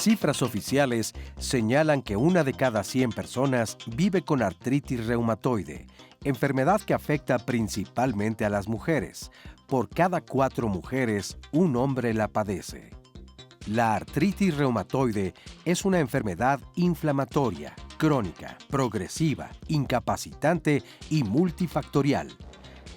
Cifras oficiales señalan que 1 de cada 100 personas vive con artritis reumatoide, enfermedad que afecta principalmente a las mujeres. Por cada 4 mujeres, un hombre la padece. La artritis reumatoide es una enfermedad inflamatoria, crónica, progresiva, incapacitante y multifactorial.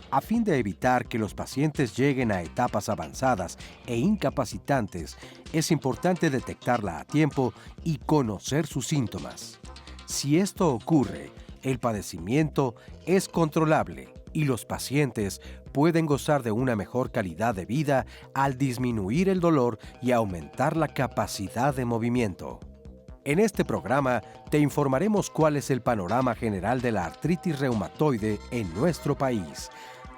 A fin de evitar que los pacientes lleguen a etapas avanzadas e incapacitantes, es importante detectarla a tiempo y conocer sus síntomas. Si esto ocurre, el padecimiento es controlable y los pacientes pueden gozar de una mejor calidad de vida al disminuir el dolor y aumentar la capacidad de movimiento. En este programa te informaremos cuál es el panorama general de la artritis reumatoide en nuestro país,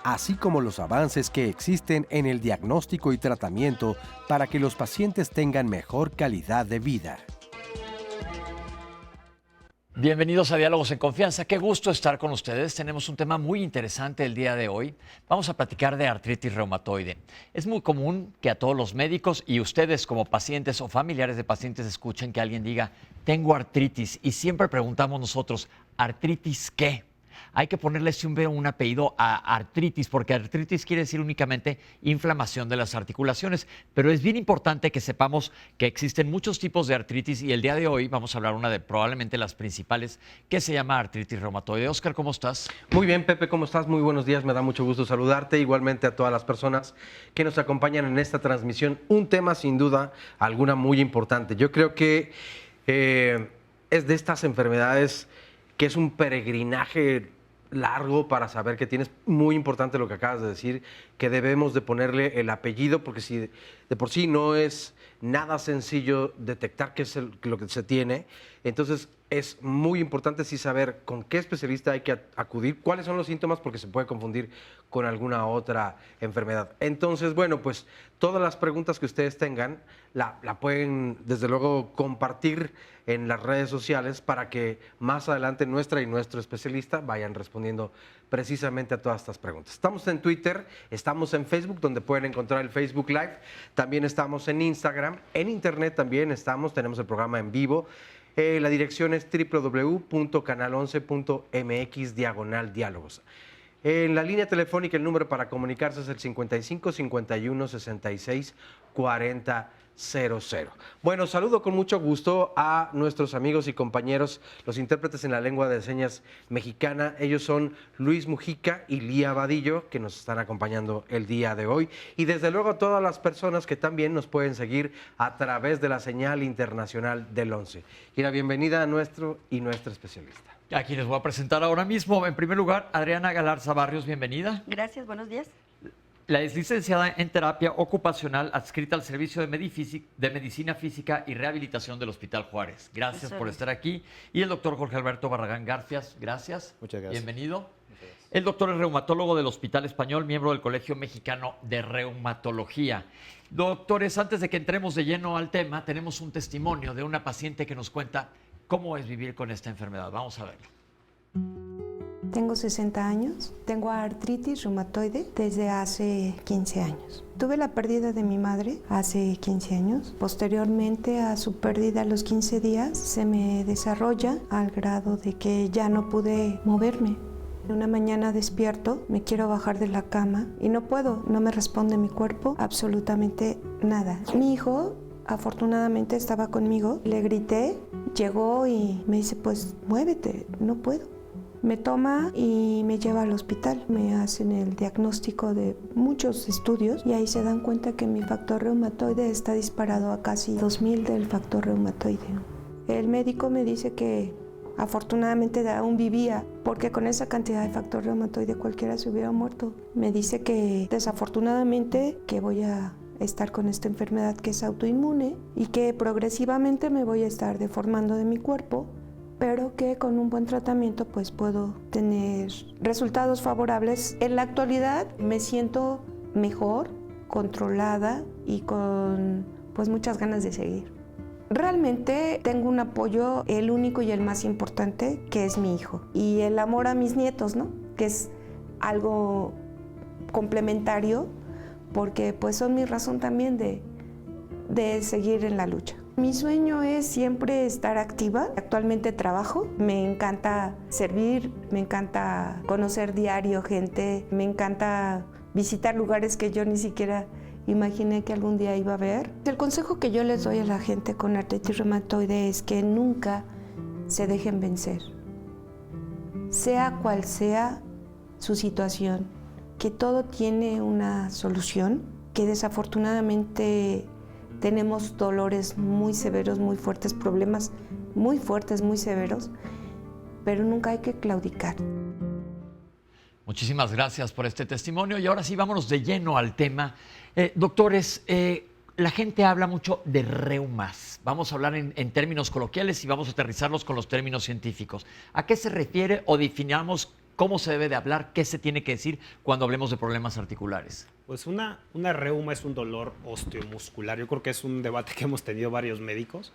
así como los avances que existen en el diagnóstico y tratamiento para que los pacientes tengan mejor calidad de vida. Bienvenidos a Diálogos en Confianza. Qué gusto estar con ustedes. Tenemos un tema muy interesante el día de hoy. Vamos a platicar de artritis reumatoide. Es muy común que a todos los médicos y ustedes como pacientes o familiares de pacientes escuchen que alguien diga, tengo artritis, y siempre preguntamos nosotros, ¿artritis qué? Hay que ponerle siempre un apellido a artritis, porque artritis quiere decir únicamente inflamación de las articulaciones. Pero es bien importante que sepamos que existen muchos tipos de artritis y el día de hoy vamos a hablar una de probablemente las principales, que se llama artritis reumatoide. Oscar, ¿cómo estás? Muy bien, Pepe, ¿cómo estás? Muy buenos días, me da mucho gusto saludarte. Igualmente a todas las personas que nos acompañan en esta transmisión. Un tema sin duda alguna muy importante. Yo creo que es de estas enfermedades que es un peregrinaje largo para saber que tienes. Muy importante lo que acabas de decir, que debemos de ponerle el apellido, porque si de por sí no es nada sencillo detectar qué es lo que se tiene, entonces es muy importante sí saber con qué especialista hay que acudir, cuáles son los síntomas, porque se puede confundir con alguna otra enfermedad. Entonces, bueno, pues todas las preguntas que ustedes tengan la pueden desde luego compartir en las redes sociales para que más adelante nuestra y nuestro especialista vayan respondiendo precisamente a todas estas preguntas. Estamos en Twitter, estamos en Facebook, donde pueden encontrar el Facebook Live, también estamos en Instagram, en Internet también estamos, tenemos el programa en vivo. La dirección es www.canal11.mx/diálogos. En la línea telefónica el número para comunicarse es el 55 51 66 40 00. Bueno, saludo con mucho gusto a nuestros amigos y compañeros, los intérpretes en la lengua de señas mexicana. Ellos son Luis Mujica y Lía Vadillo, que nos están acompañando el día de hoy. Y desde luego a todas las personas que también nos pueden seguir a través de la señal internacional del 11. Y la bienvenida a nuestro y nuestra especialista. Aquí les voy a presentar ahora mismo. En primer lugar, Adriana Galarza Barrios, bienvenida. Gracias, buenos días. La es licenciada en terapia ocupacional adscrita al Servicio de Medicina Física y Rehabilitación del Hospital Juárez. Gracias por estar aquí. Y el doctor Jorge Alberto Barragán Garfias, gracias. Muchas gracias. Bienvenido. Muchas gracias. El doctor es reumatólogo del Hospital Español, miembro del Colegio Mexicano de Reumatología. Doctores, antes de que entremos de lleno al tema, tenemos un testimonio de una paciente que nos cuenta cómo es vivir con esta enfermedad. Vamos a verlo. Tengo 60 años, tengo artritis reumatoide desde hace 15 años. Tuve la pérdida de mi madre hace 15 años. Posteriormente a su pérdida, a los 15 días, se me desarrolla al grado de que ya no pude moverme. Una mañana despierto, me quiero bajar de la cama y no puedo, no me responde mi cuerpo absolutamente nada. Mi hijo afortunadamente estaba conmigo, le grité, llegó y me dice, pues muévete, no puedo. Me toma y me lleva al hospital, me hacen el diagnóstico de muchos estudios y ahí se dan cuenta que mi factor reumatoide está disparado a casi 2000 del factor reumatoide. El médico me dice que afortunadamente aún vivía, porque con esa cantidad de factor reumatoide cualquiera se hubiera muerto. Me dice que desafortunadamente que voy a estar con esta enfermedad que es autoinmune y que progresivamente me voy a estar deformando de mi cuerpo, pero que con un buen tratamiento pues puedo tener resultados favorables. En la actualidad me siento mejor, controlada y con pues muchas ganas de seguir. Realmente tengo un apoyo, el único y el más importante, que es mi hijo, y el amor a mis nietos, ¿no? Que es algo complementario, porque pues son mi razón también de seguir en la lucha. Mi sueño es siempre estar activa. Actualmente trabajo, me encanta servir, me encanta conocer diario gente, me encanta visitar lugares que yo ni siquiera imaginé que algún día iba a ver. El consejo que yo les doy a la gente con artritis reumatoide es que nunca se dejen vencer, sea cual sea su situación, que todo tiene una solución, que desafortunadamente tenemos dolores muy severos, muy fuertes, problemas muy fuertes, muy severos, pero nunca hay que claudicar. Muchísimas gracias por este testimonio y ahora sí vámonos de lleno al tema. Doctores, la gente habla mucho de reumas. Vamos a hablar en términos coloquiales y vamos a aterrizarlos con los términos científicos. ¿A qué se refiere o definamos cómo se debe de hablar, qué se tiene que decir cuando hablemos de problemas articulares? Pues una reuma es un dolor osteomuscular. Yo creo que es un debate que hemos tenido varios médicos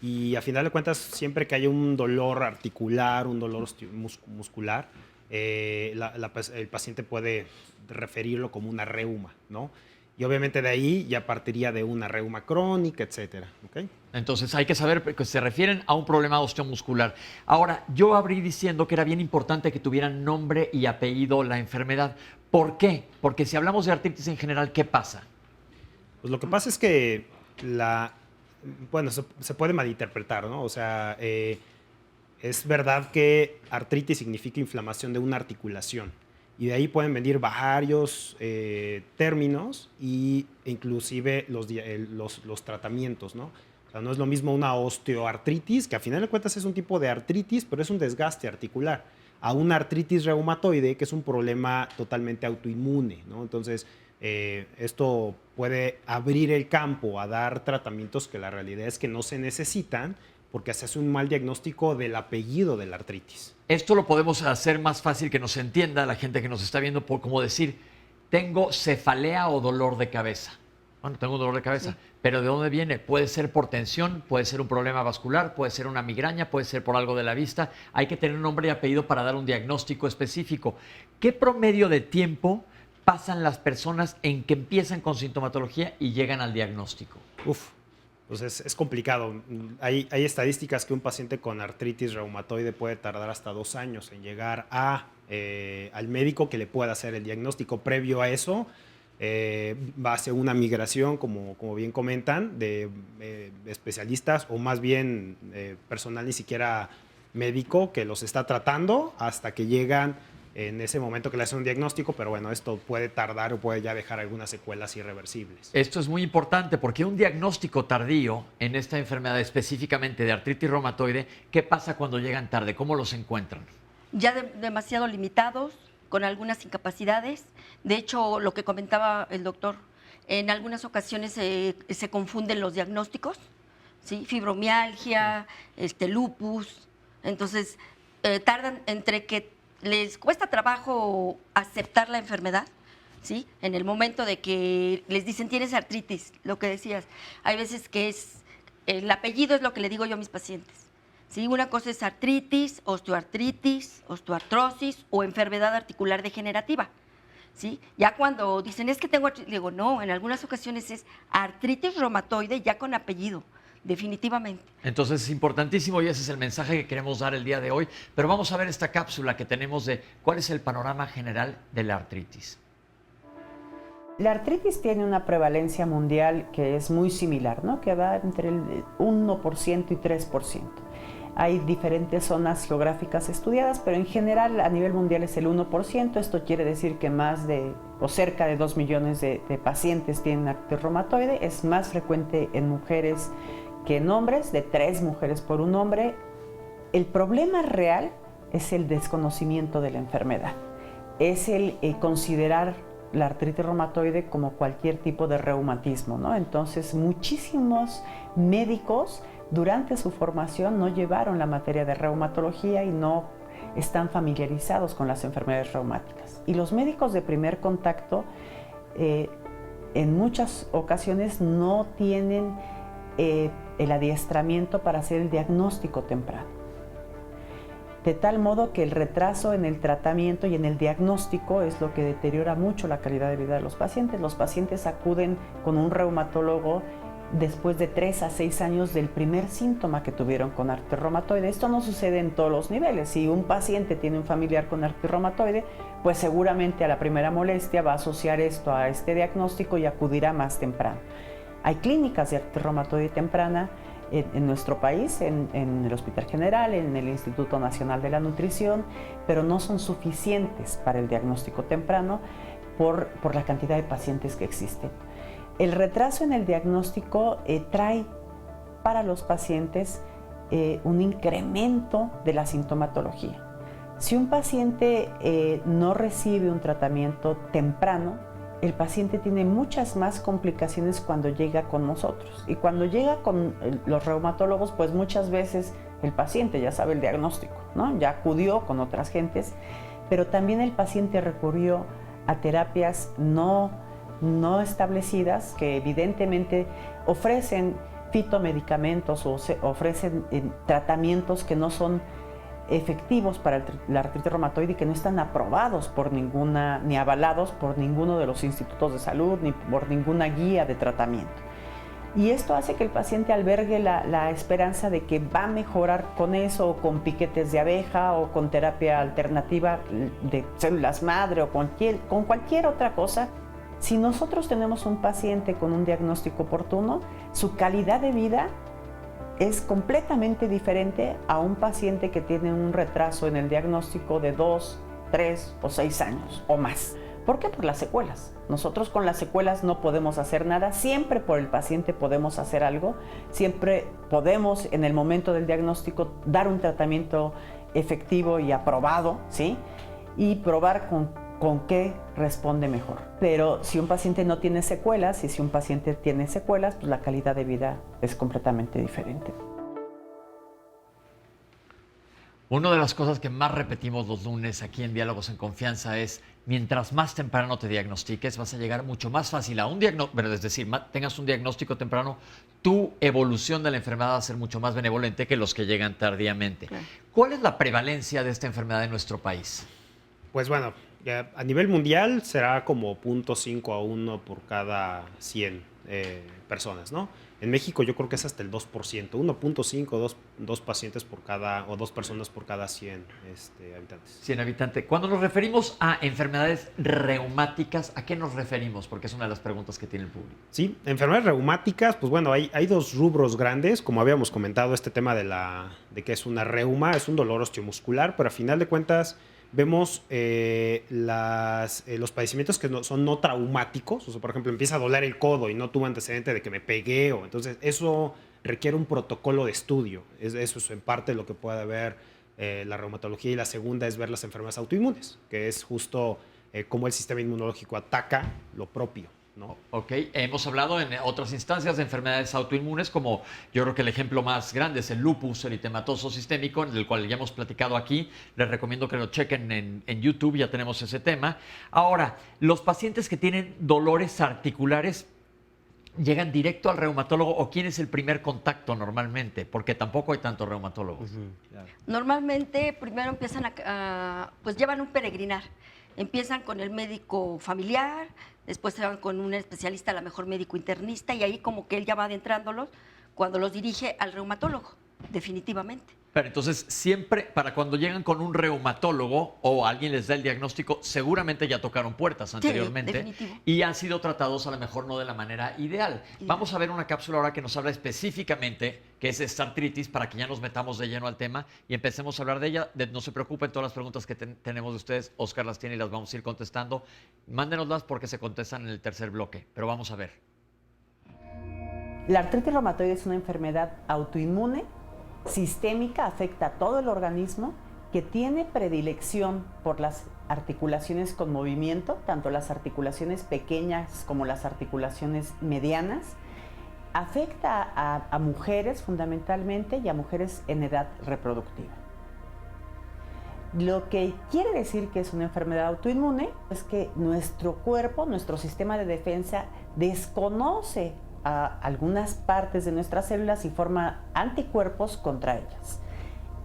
y a final de cuentas siempre que haya un dolor articular, un dolor muscular, el paciente puede referirlo como una reuma, ¿no? Y obviamente de ahí ya partiría de una reuma crónica, etcétera. ¿Okay? Entonces hay que saber que se refieren a un problema osteomuscular. Ahora, yo abrí diciendo que era bien importante que tuvieran nombre y apellido la enfermedad. ¿Por qué? Porque si hablamos de artritis en general, ¿qué pasa? Pues lo que pasa es que se puede malinterpretar, ¿no? O sea, es verdad que artritis significa inflamación de una articulación. Y de ahí pueden venir varios términos e inclusive los tratamientos, ¿no? O sea, no es lo mismo una osteoartritis, que a final de cuentas es un tipo de artritis, pero es un desgaste articular, a una artritis reumatoide, que es un problema totalmente autoinmune, ¿no? Entonces, esto puede abrir el campo a dar tratamientos que la realidad es que no se necesitan, porque se hace un mal diagnóstico del apellido de la artritis. Esto lo podemos hacer más fácil que nos entienda la gente que nos está viendo, por como decir, tengo cefalea o dolor de cabeza. Bueno, tengo un dolor de cabeza, sí. Pero ¿de dónde viene? Puede ser por tensión, puede ser un problema vascular, puede ser una migraña, puede ser por algo de la vista. Hay que tener un nombre y apellido para dar un diagnóstico específico. ¿Qué promedio de tiempo pasan las personas en que empiezan con sintomatología y llegan al diagnóstico? Pues es complicado. Hay estadísticas que un paciente con artritis reumatoide puede tardar hasta 2 años en llegar al médico que le pueda hacer el diagnóstico. Previo a eso, va a ser una migración, como bien comentan, de especialistas o más bien personal ni siquiera médico que los está tratando hasta que llegan en ese momento que le hacen un diagnóstico, pero bueno, esto puede tardar o puede ya dejar algunas secuelas irreversibles. Esto es muy importante porque un diagnóstico tardío en esta enfermedad específicamente de artritis reumatoide, ¿qué pasa cuando llegan tarde? ¿Cómo los encuentran? Ya demasiado limitados, con algunas incapacidades. De hecho, lo que comentaba el doctor, en algunas ocasiones se confunden los diagnósticos, ¿sí? Fibromialgia, lupus. Entonces, tardan entre que les cuesta trabajo aceptar la enfermedad, ¿sí? En el momento de que les dicen tienes artritis, lo que decías, hay veces que el apellido es lo que le digo yo a mis pacientes, ¿sí? Una cosa es artritis, osteoartritis, osteoartrosis o enfermedad articular degenerativa, ¿sí? Ya cuando dicen es que tengo artritis, digo no, en algunas ocasiones es artritis reumatoide ya con apellido. Definitivamente. Entonces es importantísimo y ese es el mensaje que queremos dar el día de hoy. Pero vamos a ver esta cápsula que tenemos de cuál es el panorama general de la artritis. La artritis tiene una prevalencia mundial que es muy similar, ¿no? Que va entre el 1% y 3%. Hay diferentes zonas geográficas estudiadas, pero en general a nivel mundial es el 1%. Esto quiere decir que más de o cerca de 2 millones de pacientes tienen artritis reumatoide. Es más frecuente en mujeres que en hombres, de 3 mujeres por un hombre. El problema real es el desconocimiento de la enfermedad. Es el considerar la artritis reumatoide como cualquier tipo de reumatismo, ¿no? Entonces, muchísimos médicos durante su formación no llevaron la materia de reumatología y no están familiarizados con las enfermedades reumáticas. Y los médicos de primer contacto en muchas ocasiones no tienen el adiestramiento para hacer el diagnóstico temprano. De tal modo que el retraso en el tratamiento y en el diagnóstico es lo que deteriora mucho la calidad de vida de los pacientes. Los pacientes acuden con un reumatólogo después de 3 a 6 años del primer síntoma que tuvieron con artritis reumatoide. Esto no sucede en todos los niveles. Si un paciente tiene un familiar con artritis reumatoide, pues seguramente a la primera molestia va a asociar esto a este diagnóstico y acudirá más temprano. Hay clínicas de artritis reumatoide temprana en nuestro país, en el Hospital General, en el Instituto Nacional de la Nutrición, pero no son suficientes para el diagnóstico temprano por la cantidad de pacientes que existen. El retraso en el diagnóstico trae para los pacientes un incremento de la sintomatología. Si un paciente no recibe un tratamiento temprano, el paciente tiene muchas más complicaciones cuando llega con nosotros. Y cuando llega con los reumatólogos, pues muchas veces el paciente ya sabe el diagnóstico, ¿no? Ya acudió con otras gentes, pero también el paciente recurrió a terapias no establecidas que evidentemente ofrecen fitomedicamentos o ofrecen tratamientos que no son efectivos para la artritis reumatoide y que no están aprobados por ni avalados por ninguno de los institutos de salud ni por ninguna guía de tratamiento. Y esto hace que el paciente albergue la esperanza de que va a mejorar con eso, o con piquetes de abeja, o con terapia alternativa de células madre, o con cualquier otra cosa. Si nosotros tenemos un paciente con un diagnóstico oportuno, su calidad de vida es completamente diferente a un paciente que tiene un retraso en el diagnóstico de 2, 3 o 6 años o más. ¿Por qué? Por las secuelas. Nosotros con las secuelas no podemos hacer nada. Siempre por el paciente podemos hacer algo. Siempre podemos, en el momento del diagnóstico, dar un tratamiento efectivo y aprobado, ¿sí? Y probar con qué responde mejor. Pero si un paciente no tiene secuelas y si un paciente tiene secuelas, pues la calidad de vida es completamente diferente. Una de las cosas que más repetimos los lunes aquí en Diálogos en Confianza es, mientras más temprano te diagnostiques, vas a llegar mucho más fácil a un diagnóstico, es decir, tengas un diagnóstico temprano, tu evolución de la enfermedad va a ser mucho más benevolente que los que llegan tardíamente. Claro. ¿Cuál es la prevalencia de esta enfermedad en nuestro país? Pues bueno, a nivel mundial será como 0.5 a 1 por cada 100 personas, ¿no? En México yo creo que es hasta el 2%, 1.5, 2 pacientes por cada, o 2 personas por cada 100 habitantes. 100 habitantes. Cuando nos referimos a enfermedades reumáticas, ¿a qué nos referimos? Porque es una de las preguntas que tiene el público. Sí, enfermedades reumáticas, pues bueno, hay 2 rubros grandes, como habíamos comentado, este tema de que es una reuma, es un dolor osteomuscular, pero a final de cuentas vemos los padecimientos que son no traumáticos. O sea, por ejemplo, empieza a doler el codo y no tuve antecedente de que me pegué. Entonces, eso requiere un protocolo de estudio. Eso es en parte lo que puede ver la reumatología. Y la segunda es ver las enfermedades autoinmunes, que es justo cómo el sistema inmunológico ataca lo propio, ¿no? Ok, hemos hablado en otras instancias de enfermedades autoinmunes, como yo creo que el ejemplo más grande es el lupus eritematoso sistémico, del cual ya hemos platicado aquí. Les recomiendo que lo chequen en YouTube, ya tenemos ese tema. Ahora, los pacientes que tienen dolores articulares, ¿llegan directo al reumatólogo o quién es el primer contacto normalmente? Porque tampoco hay tantos reumatólogos. Claro. Normalmente primero empiezan pues llevan un peregrinar. Empiezan con el médico familiar, después se van con un especialista, a lo mejor médico internista, y ahí como que él ya va adentrándolos cuando los dirige al reumatólogo, definitivamente. Pero entonces siempre, para cuando llegan con un reumatólogo o alguien les da el diagnóstico, seguramente ya tocaron puertas anteriormente, sí, y han sido tratados a lo mejor no de la manera ideal. Vamos a ver una cápsula ahora que nos habla específicamente qué es esta artritis, para que ya nos metamos de lleno al tema y empecemos a hablar de ella. No se preocupen, todas las preguntas que tenemos de ustedes, Oscar las tiene y las vamos a ir contestando. Mándenoslas porque se contestan en el tercer bloque, pero vamos a ver. La artritis reumatoide es una enfermedad autoinmune sistémica, afecta a todo el organismo, que tiene predilección por las articulaciones con movimiento, tanto las articulaciones pequeñas como las articulaciones medianas. Afecta a mujeres fundamentalmente y a mujeres en edad reproductiva. Lo que quiere decir que es una enfermedad autoinmune es que nuestro cuerpo, nuestro sistema de defensa, desconoce a algunas partes de nuestras células y forma anticuerpos contra ellas.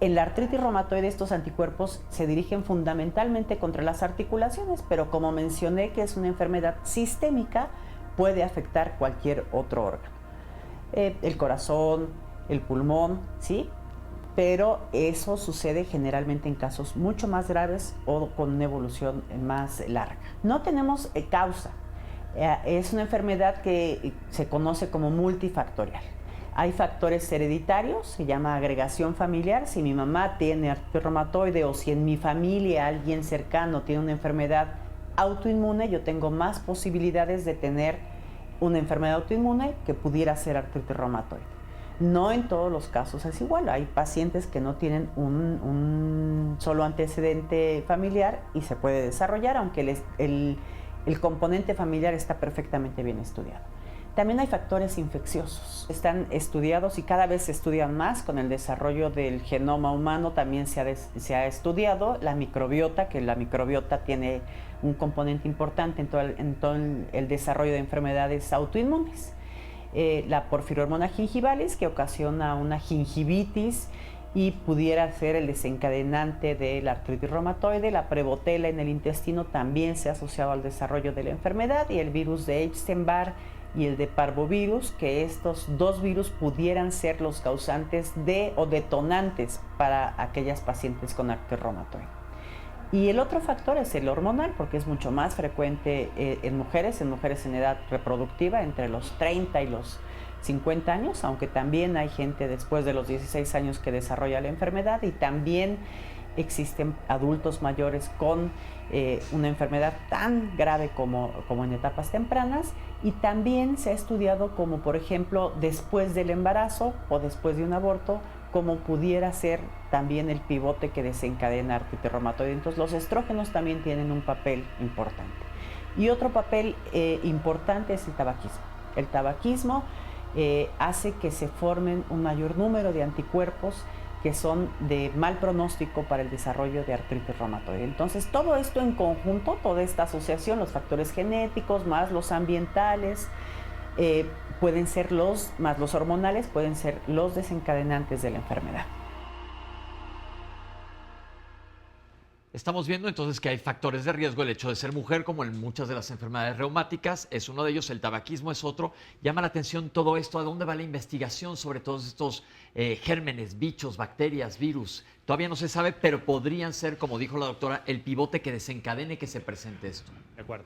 En la artritis reumatoide estos anticuerpos se dirigen fundamentalmente contra las articulaciones, pero como mencioné que es una enfermedad sistémica, puede afectar cualquier otro órgano. el corazón, el pulmón, ¿sí? Pero eso sucede generalmente en casos mucho más graves o con una evolución más larga. No tenemos causa. Es una enfermedad que se conoce como multifactorial. Hay factores hereditarios, se llama agregación familiar. Si mi mamá tiene artritis reumatoide o si en mi familia alguien cercano tiene una enfermedad autoinmune, yo tengo más posibilidades de tener una enfermedad autoinmune que pudiera ser artritis reumatoide. No en todos los casos es igual. Hay pacientes que no tienen un solo antecedente familiar y se puede desarrollar, aunque el componente familiar está perfectamente bien estudiado. También hay factores infecciosos. Están estudiados y cada vez se estudian más. Con el desarrollo del genoma humano también se ha estudiado la microbiota, que la microbiota tiene un componente importante en todo el desarrollo de enfermedades autoinmunes. La porfirohormona gingivalis, que ocasiona una gingivitis y pudiera ser el desencadenante de la artritis reumatoide. La Prevotella en el intestino también se ha asociado al desarrollo de la enfermedad, y el virus de Epstein-Barr y el de parvovirus, que estos dos virus pudieran ser los causantes o detonantes para aquellas pacientes con artritis reumatoide. Y el otro factor es el hormonal, porque es mucho más frecuente en mujeres en edad reproductiva, entre los 30 y los 50 años, aunque también hay gente después de los 16 años que desarrolla la enfermedad, y también existen adultos mayores con una enfermedad tan grave como en etapas tempranas, y también se ha estudiado como, por ejemplo, después del embarazo o después de un aborto, como pudiera ser también el pivote que desencadena artritis reumatoide. Entonces, los estrógenos también tienen un papel importante. Y otro papel importante es el tabaquismo. El tabaquismo hace que se formen un mayor número de anticuerpos que son de mal pronóstico para el desarrollo de artritis reumatoide. Entonces, todo esto en conjunto, toda esta asociación, los factores genéticos más los ambientales, pueden ser más los hormonales, pueden ser los desencadenantes de la enfermedad. Estamos viendo entonces que hay factores de riesgo. El hecho de ser mujer, como en muchas de las enfermedades reumáticas, es uno de ellos. El tabaquismo es otro. Llama la atención todo esto. ¿A dónde va la investigación sobre todos estos gérmenes, bichos, bacterias, virus? Todavía no se sabe, pero podrían ser, como dijo la doctora, el pivote que desencadene que se presente esto. De acuerdo.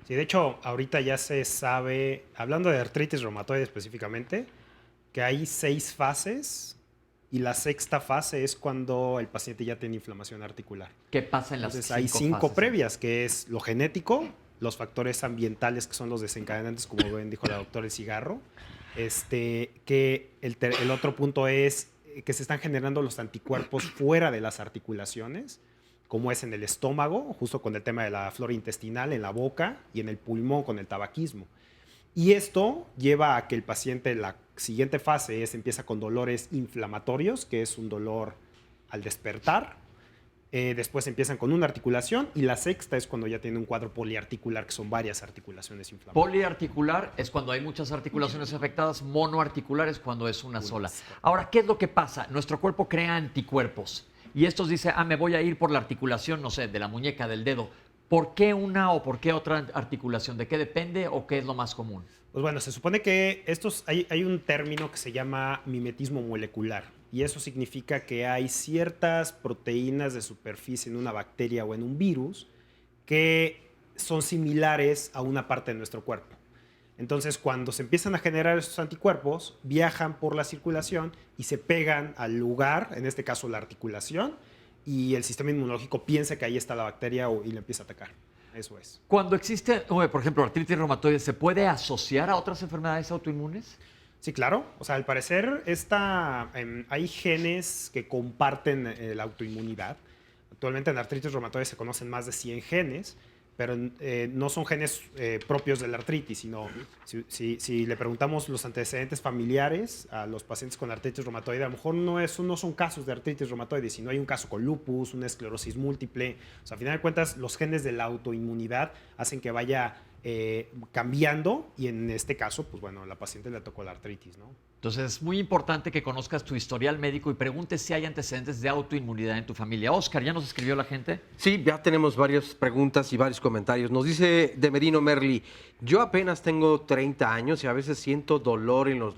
Sí, de hecho, ahorita ya se sabe, hablando de artritis reumatoide específicamente, que hay 6 fases, y la 6ª fase es cuando el paciente ya tiene inflamación articular. ¿Qué pasa en las 5 fases? Hay 5 previas, que es lo genético, los factores ambientales, que son los desencadenantes, como bien dijo la doctora, el cigarro. Que el otro punto es que se están generando los anticuerpos fuera de las articulaciones, como es en el estómago, justo con el tema de la flora intestinal, en la boca, y en el pulmón con el tabaquismo. Y esto lleva a que el paciente, la siguiente fase empieza con dolores inflamatorios, que es un dolor al despertar. Después empiezan con una articulación, y la 6ª es cuando ya tiene un cuadro poliarticular, que son varias articulaciones inflamatorias. Poliarticular es cuando hay muchas articulaciones afectadas, monoarticular es cuando es una sola. Ahora, ¿qué es lo que pasa? Nuestro cuerpo crea anticuerpos, y estos dicen, me voy a ir por la articulación, no sé, de la muñeca, del dedo. ¿Por qué una o por qué otra articulación? ¿De qué depende o qué es lo más común? Pues bueno, se supone que hay un término que se llama mimetismo molecular, y eso significa que hay ciertas proteínas de superficie en una bacteria o en un virus que son similares a una parte de nuestro cuerpo. Entonces, cuando se empiezan a generar estos anticuerpos, viajan por la circulación y se pegan al lugar, en este caso la articulación, y el sistema inmunológico piensa que ahí está la bacteria y la empieza a atacar. Eso es. Cuando existe, por ejemplo, artritis reumatoide, ¿se puede asociar a otras enfermedades autoinmunes? Sí, claro. O sea, al parecer hay genes que comparten la autoinmunidad. Actualmente en artritis reumatoide se conocen más de 100 genes, pero no son genes propios de la artritis, sino si le preguntamos los antecedentes familiares a los pacientes con artritis reumatoide, a lo mejor no son casos de artritis reumatoide, sino hay un caso con lupus, una esclerosis múltiple. O sea, a final de cuentas, los genes de la autoinmunidad hacen que vaya cambiando y en este caso, pues bueno, a la paciente le tocó la artritis, ¿no? Entonces es muy importante que conozcas tu historial médico y preguntes si hay antecedentes de autoinmunidad en tu familia. Oscar, ¿ya nos escribió la gente? Sí, ya tenemos varias preguntas y varios comentarios. Nos dice Demerino Merli, yo apenas tengo 30 años y a veces siento dolor en los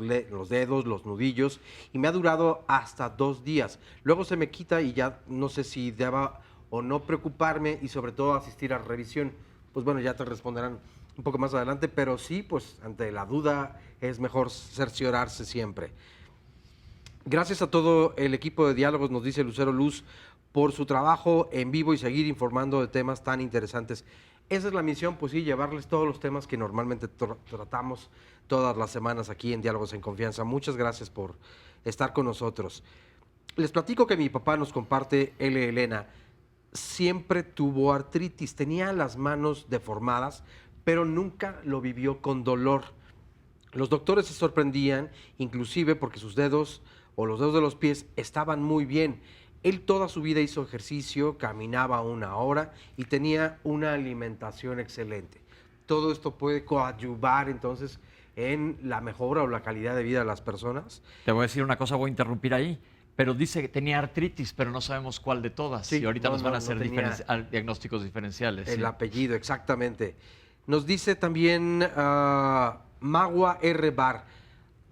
dedos, los nudillos, y me ha durado hasta 2 días. Luego se me quita y ya no sé si deba o no preocuparme y sobre todo asistir a revisión. Pues bueno, ya te responderán un poco más adelante, pero sí, pues ante la duda es mejor cerciorarse siempre. Gracias a todo el equipo de Diálogos, nos dice Lucero Luz, por su trabajo en vivo y seguir informando de temas tan interesantes. Esa es la misión, pues sí, llevarles todos los temas que normalmente tratamos todas las semanas aquí en Diálogos en Confianza. Muchas gracias por estar con nosotros. Les platico que mi papá nos comparte, Elena, siempre tuvo artritis, tenía las manos deformadas, pero nunca lo vivió con dolor. Los doctores se sorprendían, inclusive porque sus dedos o los dedos de los pies estaban muy bien. Él toda su vida hizo ejercicio, caminaba 1 hora y tenía una alimentación excelente. Todo esto puede coadyuvar entonces en la mejora o la calidad de vida de las personas. Te voy a decir una cosa, voy a interrumpir ahí. Pero dice que tenía artritis, pero no sabemos cuál de todas. Sí, y ahorita nos van a hacer tenía diagnósticos diferenciales. El sí. apellido, exactamente. Nos dice también Magua R. Bar,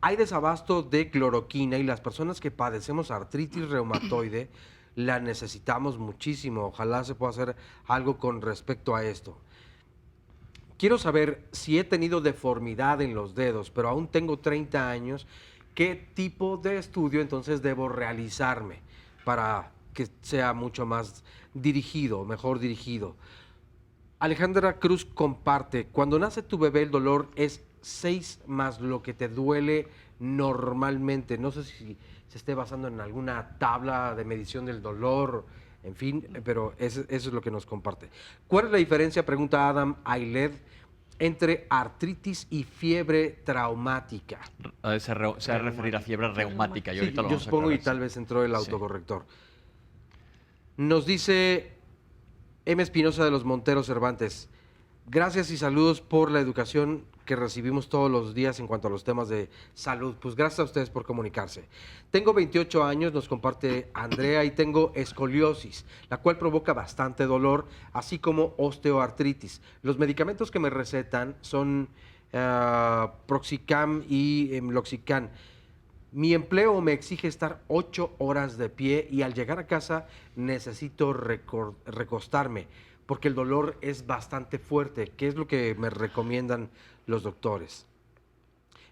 hay desabasto de cloroquina y las personas que padecemos artritis reumatoide la necesitamos muchísimo. Ojalá se pueda hacer algo con respecto a esto. Quiero saber si he tenido deformidad en los dedos, pero aún tengo 30 años. ¿Qué tipo de estudio entonces debo realizarme para que sea mucho más dirigido, mejor dirigido? Alejandra Cruz comparte, cuando nace tu bebé el dolor es 6 más lo que te duele normalmente. No sé si se esté basando en alguna tabla de medición del dolor, en fin, pero eso es lo que nos comparte. ¿Cuál es la diferencia, pregunta Adam Ailed, entre artritis y fiebre traumática? Se va a referir a fiebre reumática. Y Sí, ahorita lo yo vamos a supongo y aclarar, tal sí. vez entró el autocorrector. Nos dice M. Espinosa de los Monteros Cervantes, gracias y saludos por la educación que recibimos todos los días en cuanto a los temas de salud. Pues gracias a ustedes por comunicarse. Tengo 28 años, nos comparte Andrea, y tengo escoliosis, la cual provoca bastante dolor, así como osteoartritis. Los medicamentos que me recetan son Proxicam y Meloxicam. Mi empleo me exige estar 8 horas de pie y al llegar a casa necesito recostarme porque el dolor es bastante fuerte. ¿Qué es lo que me recomiendan los doctores?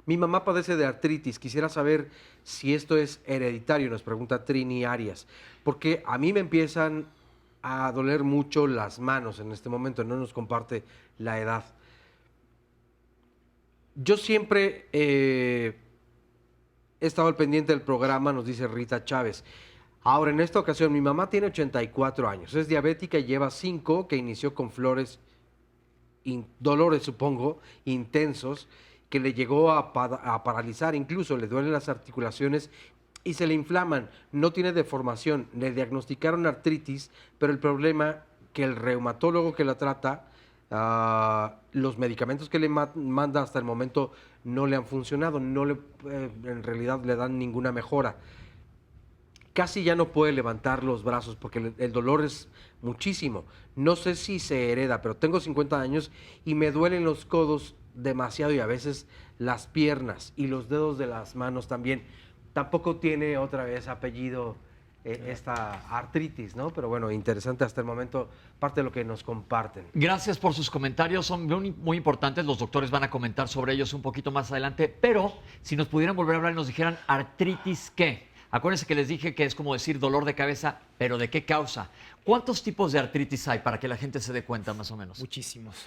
Mi mamá padece de artritis. Quisiera saber si esto es hereditario, nos pregunta Trini Arias, porque a mí me empiezan a doler mucho las manos en este momento. No nos comparte la edad. Yo siempre he estado al pendiente del programa, nos dice Rita Chávez. Ahora, en esta ocasión, mi mamá tiene 84 años, es diabética y lleva 5, que inició con dolores, supongo, intensos, que le llegó a paralizar, incluso le duelen las articulaciones y se le inflaman. No tiene deformación, le diagnosticaron artritis, pero el problema que el reumatólogo que la trata, los medicamentos que le manda hasta el momento no le han funcionado, en realidad le dan ninguna mejora. Casi ya no puede levantar los brazos porque el dolor es muchísimo. No sé si se hereda, pero tengo 50 años y me duelen los codos demasiado y a veces las piernas y los dedos de las manos también. Tampoco tiene otra vez apellido esta artritis, ¿no? Pero bueno, interesante hasta el momento parte de lo que nos comparten. Gracias por sus comentarios, son muy importantes. Los doctores van a comentar sobre ellos un poquito más adelante, pero si nos pudieran volver a hablar y nos dijeran artritis, ¿qué? Acuérdense que les dije que es como decir dolor de cabeza, pero ¿de qué causa? ¿Cuántos tipos de artritis hay para que la gente se dé cuenta más o menos? Muchísimos,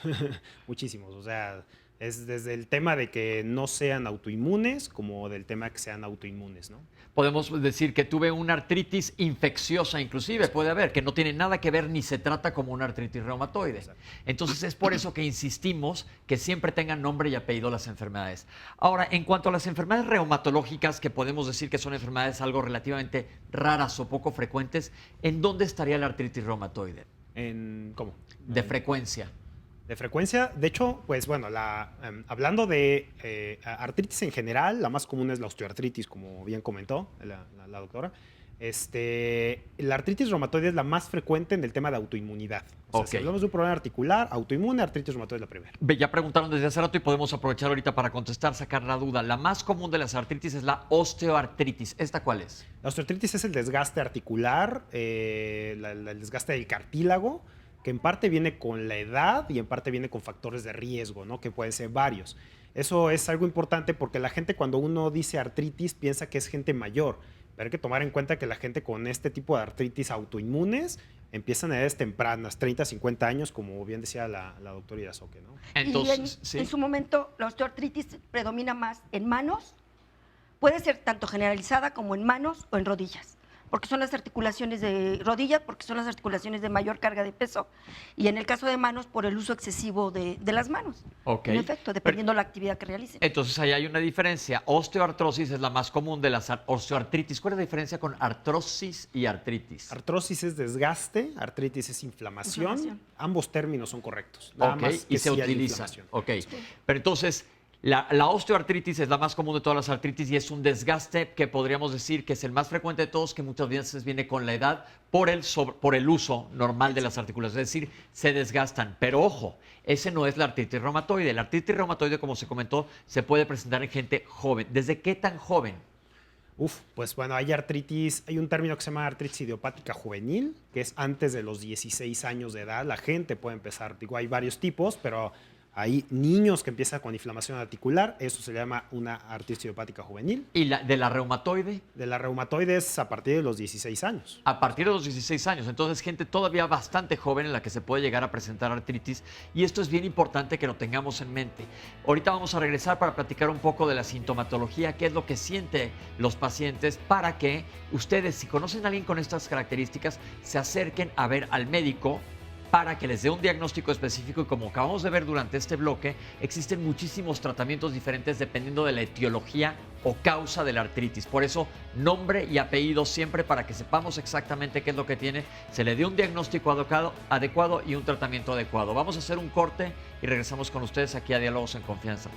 muchísimos. O sea, es desde el tema de que no sean autoinmunes como del tema que sean autoinmunes, ¿no? Podemos decir que tuve una artritis infecciosa, inclusive puede haber, que no tiene nada que ver ni se trata como una artritis reumatoide. Exacto. Entonces es por eso que insistimos que siempre tengan nombre y apellido las enfermedades. Ahora, en cuanto a las enfermedades reumatológicas, que podemos decir que son enfermedades algo relativamente raras o poco frecuentes, ¿en dónde estaría la artritis reumatoide? ¿Cómo? De frecuencia. De frecuencia, de hecho, pues bueno, hablando de artritis en general, la más común es la osteoartritis, como bien comentó la doctora. La artritis reumatoide es la más frecuente en el tema de autoinmunidad. O sea, si hablamos de un problema articular, autoinmune, artritis reumatoide es la primera. Ya preguntaron desde hace rato y podemos aprovechar ahorita para contestar, sacar la duda. La más común de las artritis es la osteoartritis. ¿Esta cuál es? La osteoartritis es el desgaste articular, el desgaste del cartílago, que en parte viene con la edad y en parte viene con factores de riesgo, ¿no? Que pueden ser varios. Eso es algo importante porque la gente, cuando uno dice artritis, piensa que es gente mayor. Pero hay que tomar en cuenta que la gente con este tipo de artritis autoinmunes empiezan a edades tempranas, 30, 50 años, como bien decía la doctora Irazoque, ¿no? Entonces, y en su momento, la osteoartritis predomina más en manos, puede ser tanto generalizada como en manos o en rodillas, porque son las articulaciones de rodillas, porque son las articulaciones de mayor carga de peso, y en el caso de manos, por el uso excesivo de las manos. En efecto, dependiendo de la actividad que realicen. Entonces, ahí hay una diferencia. Osteoartrosis es la más común de las osteoartritis. ¿Cuál es la diferencia con artrosis y artritis? Artrosis es desgaste, artritis es inflamación. Ambos términos son correctos. Nada más que y se utilizan. Pero entonces, la osteoartritis es la más común de todas las artritis y es un desgaste que podríamos decir que es el más frecuente de todos, que muchas veces viene con la edad por el uso normal de las articulaciones, es decir, se desgastan. Pero ojo, ese no es la artritis reumatoide. La artritis reumatoide, como se comentó, se puede presentar en gente joven. ¿Desde qué tan joven? Pues bueno, hay un término que se llama artritis idiopática juvenil, que es antes de los 16 años de edad. La gente puede empezar, digo, hay varios tipos, pero hay niños que empiezan con inflamación articular, eso se llama una artritis idiopática juvenil. ¿Y de la reumatoide? De la reumatoide es a partir de los 16 años. A partir de los 16 años, entonces gente todavía bastante joven en la que se puede llegar a presentar artritis, y esto es bien importante que lo tengamos en mente. Ahorita vamos a regresar para platicar un poco de la sintomatología, qué es lo que sienten los pacientes, para que ustedes, si conocen a alguien con estas características, se acerquen a ver al médico para que les dé un diagnóstico específico. Y como acabamos de ver durante este bloque, existen muchísimos tratamientos diferentes dependiendo de la etiología o causa de la artritis. Por eso, nombre y apellido siempre, para que sepamos exactamente qué es lo que tiene, se le dé un diagnóstico adecuado y un tratamiento adecuado. Vamos a hacer un corte y regresamos con ustedes aquí a Diálogos en Confianza.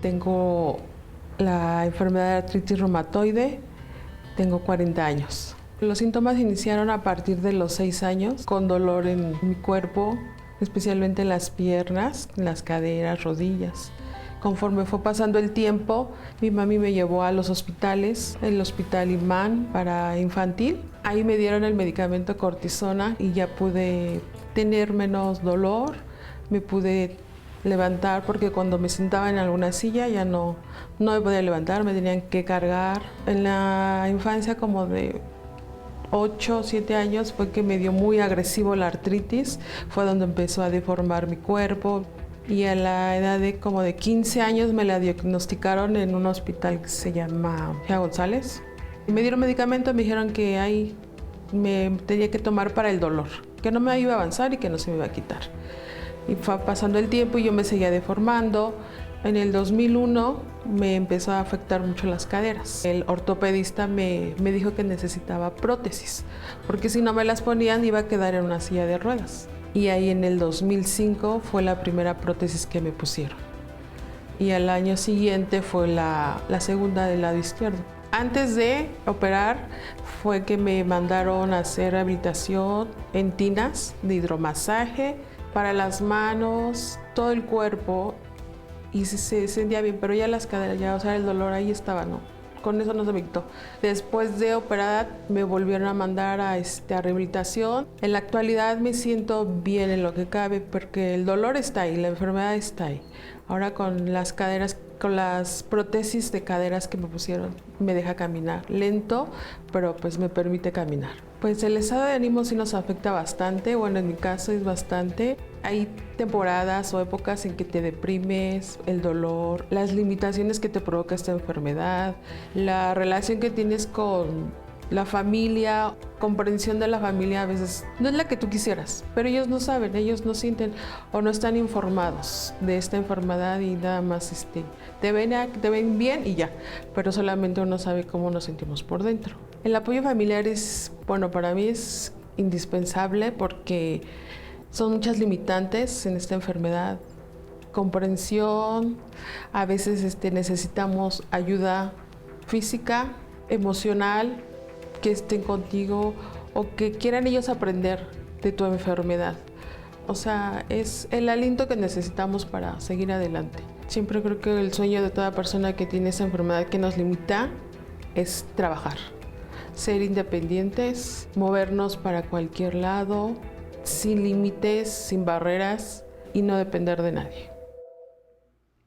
Tengo la enfermedad de artritis reumatoide, tengo 40 años. Los síntomas iniciaron a partir de los 6 años, con dolor en mi cuerpo, especialmente en las piernas, en las caderas, rodillas. Conforme fue pasando el tiempo, mi mami me llevó a los hospitales, el Hospital Imán para infantil. Ahí me dieron el medicamento cortisona y ya pude tener menos dolor, me pude levantar, porque cuando me sentaba en alguna silla ya no me podía levantar, me tenían que cargar. En la infancia, como de 8 o 7 años, fue que me dio muy agresivo la artritis, fue donde empezó a deformar mi cuerpo, y a la edad de como de 15 años me la diagnosticaron en un hospital que se llama Gea González. Me dieron medicamento, me dijeron que ahí me tenía que tomar para el dolor, que no me iba a avanzar y que no se me iba a quitar. Y fue pasando el tiempo y yo me seguía deformando. En el 2001 me empezó a afectar mucho las caderas. El ortopedista me dijo que necesitaba prótesis, porque si no me las ponían iba a quedar en una silla de ruedas. Y ahí en el 2005 fue la primera prótesis que me pusieron. Y al año siguiente fue la segunda del lado izquierdo. Antes de operar fue que me mandaron a hacer rehabilitación en tinas de hidromasaje, para las manos, todo el cuerpo, y se sentía bien, pero ya las caderas, ya, o sea, el dolor ahí estaba, ¿no? Con eso no se me quitó. Después de operada me volvieron a mandar a rehabilitación. En la actualidad me siento bien en lo que cabe, porque el dolor está ahí, la enfermedad está ahí. Ahora con las caderas, con las prótesis de caderas que me pusieron, me deja caminar lento, pero pues me permite caminar. Pues el estado de ánimo sí nos afecta bastante, bueno, en mi caso es bastante. Hay temporadas o épocas en que te deprimes, el dolor, las limitaciones que te provoca esta enfermedad, la relación que tienes con La familia, comprensión de la familia a veces no es la que tú quisieras, pero ellos no saben, ellos no sienten o no están informados de esta enfermedad y nada más te ven bien y ya, pero solamente uno sabe cómo nos sentimos por dentro. El apoyo familiar es, bueno, para mí es indispensable porque son muchas limitantes en esta enfermedad. Comprensión, a veces necesitamos ayuda física, emocional, que estén contigo o que quieran ellos aprender de tu enfermedad. O sea, es el aliento que necesitamos para seguir adelante. Siempre creo que el sueño de toda persona que tiene esa enfermedad que nos limita es trabajar, ser independientes, movernos para cualquier lado, sin límites, sin barreras y no depender de nadie.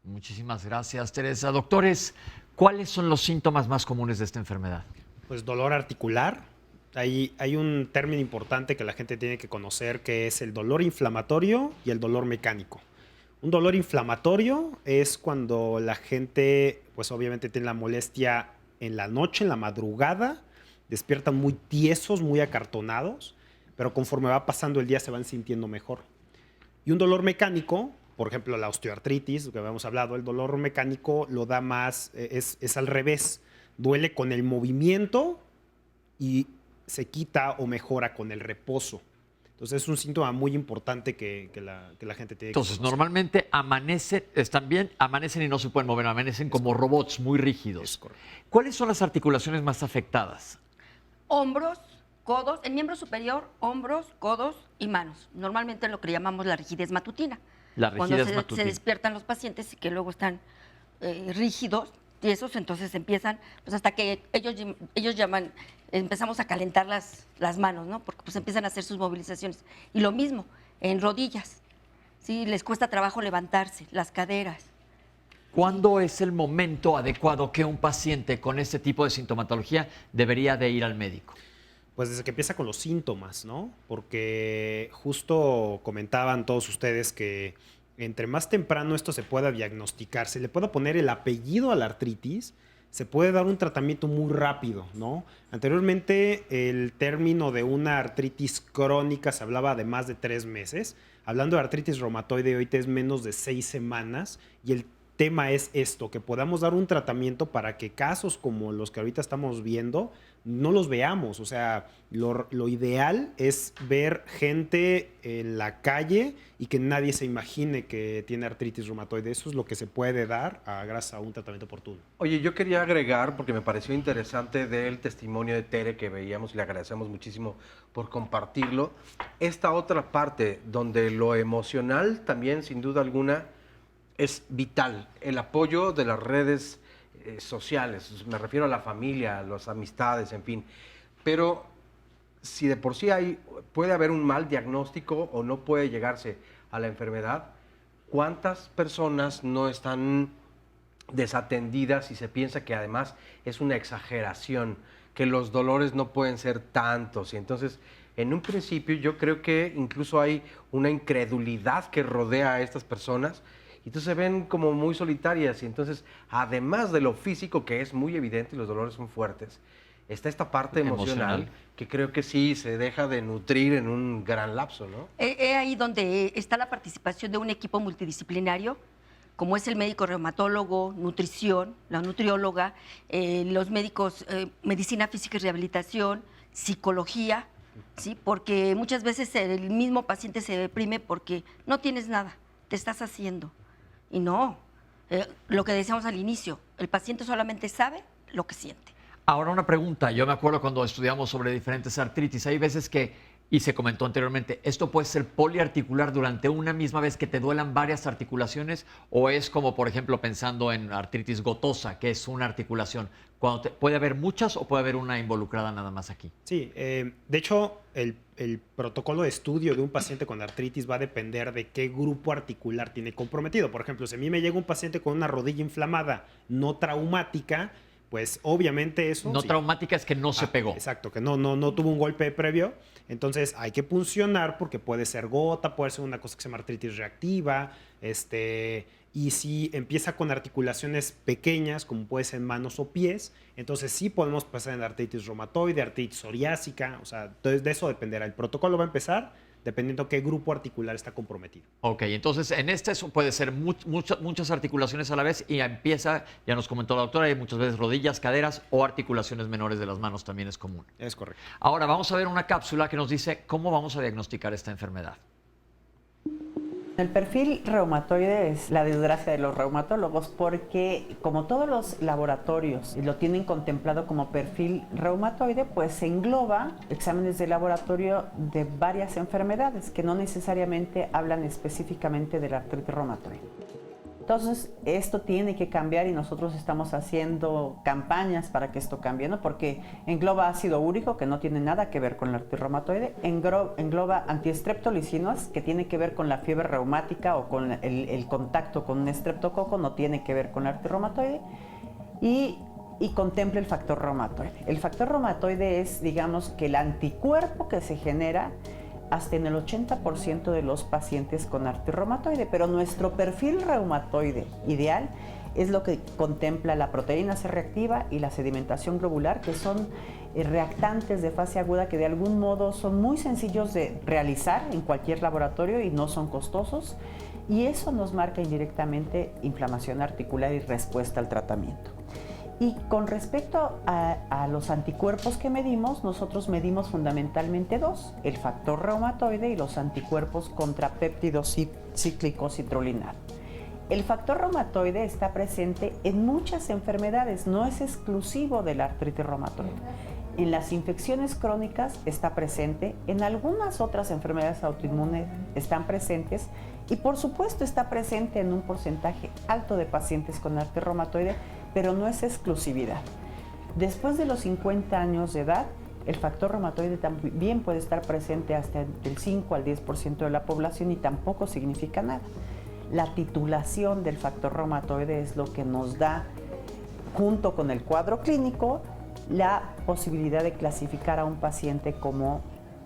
Muchísimas gracias, Teresa. Doctores, ¿cuáles son los síntomas más comunes de esta enfermedad? Pues dolor articular. Hay un término importante que la gente tiene que conocer, que es el dolor inflamatorio y el dolor mecánico. Un dolor inflamatorio es cuando la gente, pues obviamente tiene la molestia en la noche, en la madrugada, despiertan muy tiesos, muy acartonados, pero conforme va pasando el día se van sintiendo mejor. Y un dolor mecánico, por ejemplo, la osteoartritis, que habíamos hablado, el dolor mecánico lo da más, es al revés. Duele con el movimiento y se quita o mejora con el reposo. Entonces es un síntoma muy importante que la gente tiene que conocer. Normalmente están bien, amanecen y no se pueden mover, amanecen como robots muy rígidos. Es correcto. ¿Cuáles son las articulaciones más afectadas? Hombros, codos, el miembro superior, hombros, codos y manos. Normalmente lo que llamamos la rigidez matutina. La rigidez Cuando matutina. se despiertan los pacientes y que luego están rígidos, tiesos, entonces empiezan, pues hasta que ellos llaman, empezamos a calentar las manos, ¿no? Porque pues empiezan a hacer sus movilizaciones. Y lo mismo, en rodillas, ¿sí? Les cuesta trabajo levantarse, las caderas. ¿Cuándo es el momento adecuado que un paciente con este tipo de sintomatología debería de ir al médico? Pues desde que empieza con los síntomas, ¿no? Porque justo comentaban todos ustedes que entre más temprano esto se pueda diagnosticar, se le pueda poner el apellido a la artritis, se puede dar un tratamiento muy rápido, ¿no? Anteriormente el término de una artritis crónica se hablaba de más de 3 meses. Hablando de artritis reumatoide, ahorita es menos de 6 semanas y el tema es esto, que podamos dar un tratamiento para que casos como los que ahorita estamos viendo no los veamos. O sea, lo ideal es ver gente en la calle y que nadie se imagine que tiene artritis reumatoide. Eso es lo que se puede dar gracias a un tratamiento oportuno. Oye, yo quería agregar, porque me pareció interesante del testimonio de Tere que veíamos y le agradecemos muchísimo por compartirlo, esta otra parte donde lo emocional también, sin duda alguna, es vital. El apoyo de las redes sociales, me refiero a la familia, a las amistades, en fin. Pero si de por sí puede haber un mal diagnóstico o no puede llegarse a la enfermedad, ¿cuántas personas no están desatendidas y se piensa que además es una exageración, que los dolores no pueden ser tantos? Y entonces, en un principio, yo creo que incluso hay una incredulidad que rodea a estas personas. Y entonces se ven como muy solitarias y entonces, además de lo físico, que es muy evidente y los dolores son fuertes, está esta parte emocional que creo que sí se deja de nutrir en un gran lapso, ¿no? Ahí donde está la participación de un equipo multidisciplinario, como es el médico reumatólogo, nutrición, la nutrióloga, los médicos, medicina física y rehabilitación, psicología, ¿sí? Porque muchas veces el mismo paciente se deprime porque no tienes nada, te estás haciendo. Y no, lo que decíamos al inicio, el paciente solamente sabe lo que siente. Ahora una pregunta, yo me acuerdo cuando estudiamos sobre diferentes artritis, hay veces que, y se comentó anteriormente, ¿esto puede ser poliarticular durante una misma vez que te duelan varias articulaciones o es como, por ejemplo, pensando en artritis gotosa, que es una articulación? ¿Puede haber muchas o puede haber una involucrada nada más aquí? Sí, de hecho, el protocolo de estudio de un paciente con artritis va a depender de qué grupo articular tiene comprometido. Por ejemplo, si a mí me llega un paciente con una rodilla inflamada no traumática, pues obviamente eso... No sí. traumática es que no se pegó. Exacto, que no tuvo un golpe previo. Entonces hay que puncionar porque puede ser gota, puede ser una cosa que se llama artritis reactiva, Y si empieza con articulaciones pequeñas, como puede ser manos o pies, entonces sí podemos pasar en artritis reumatoide, artritis psoriásica, o sea, entonces de eso dependerá. El protocolo va a empezar dependiendo qué grupo articular está comprometido. Ok, entonces en este eso puede ser muchas articulaciones a la vez y empieza, ya nos comentó la doctora, hay muchas veces rodillas, caderas o articulaciones menores de las manos también es común. Es correcto. Ahora vamos a ver una cápsula que nos dice cómo vamos a diagnosticar esta enfermedad. El perfil reumatoide es la desgracia de los reumatólogos porque como todos los laboratorios lo tienen contemplado como perfil reumatoide, pues se engloba exámenes de laboratorio de varias enfermedades que no necesariamente hablan específicamente de la artritis reumatoide. Entonces, esto tiene que cambiar y nosotros estamos haciendo campañas para que esto cambie, ¿no? Porque engloba ácido úrico, que no tiene nada que ver con la artritis reumatoide, engloba antiestreptolicinas, que tiene que ver con la fiebre reumática o con el contacto con un estreptococo, no tiene que ver con la artritis reumatoide, y contempla el factor reumatoide. El factor reumatoide es, digamos, que el anticuerpo que se genera hasta en el 80% de los pacientes con artritis reumatoide, pero nuestro perfil reumatoide ideal es lo que contempla la proteína C reactiva y la sedimentación globular, que son reactantes de fase aguda que de algún modo son muy sencillos de realizar en cualquier laboratorio y no son costosos, y eso nos marca indirectamente inflamación articular y respuesta al tratamiento. Y con respecto a los anticuerpos que medimos, nosotros medimos fundamentalmente dos, el factor reumatoide y los anticuerpos contra péptido cíclico citrullinado. El factor reumatoide está presente en muchas enfermedades, no es exclusivo de la artritis reumatoide. En las infecciones crónicas está presente, en algunas otras enfermedades autoinmunes están presentes y por supuesto está presente en un porcentaje alto de pacientes con artritis reumatoide, pero no es exclusividad. Después de los 50 años de edad, el factor reumatoide también puede estar presente hasta del 5 al 10% de la población y tampoco significa nada. La titulación del factor reumatoide es lo que nos da, junto con el cuadro clínico, la posibilidad de clasificar a un paciente como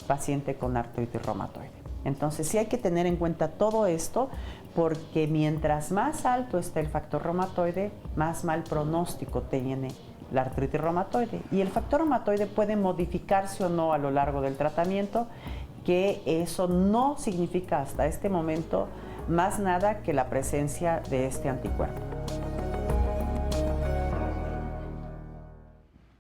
paciente con artritis reumatoide. Entonces sí hay que tener en cuenta todo esto porque mientras más alto está el factor reumatoide, más mal pronóstico tiene la artritis reumatoide. Y el factor reumatoide puede modificarse o no a lo largo del tratamiento, que eso no significa hasta este momento más nada que la presencia de este anticuerpo.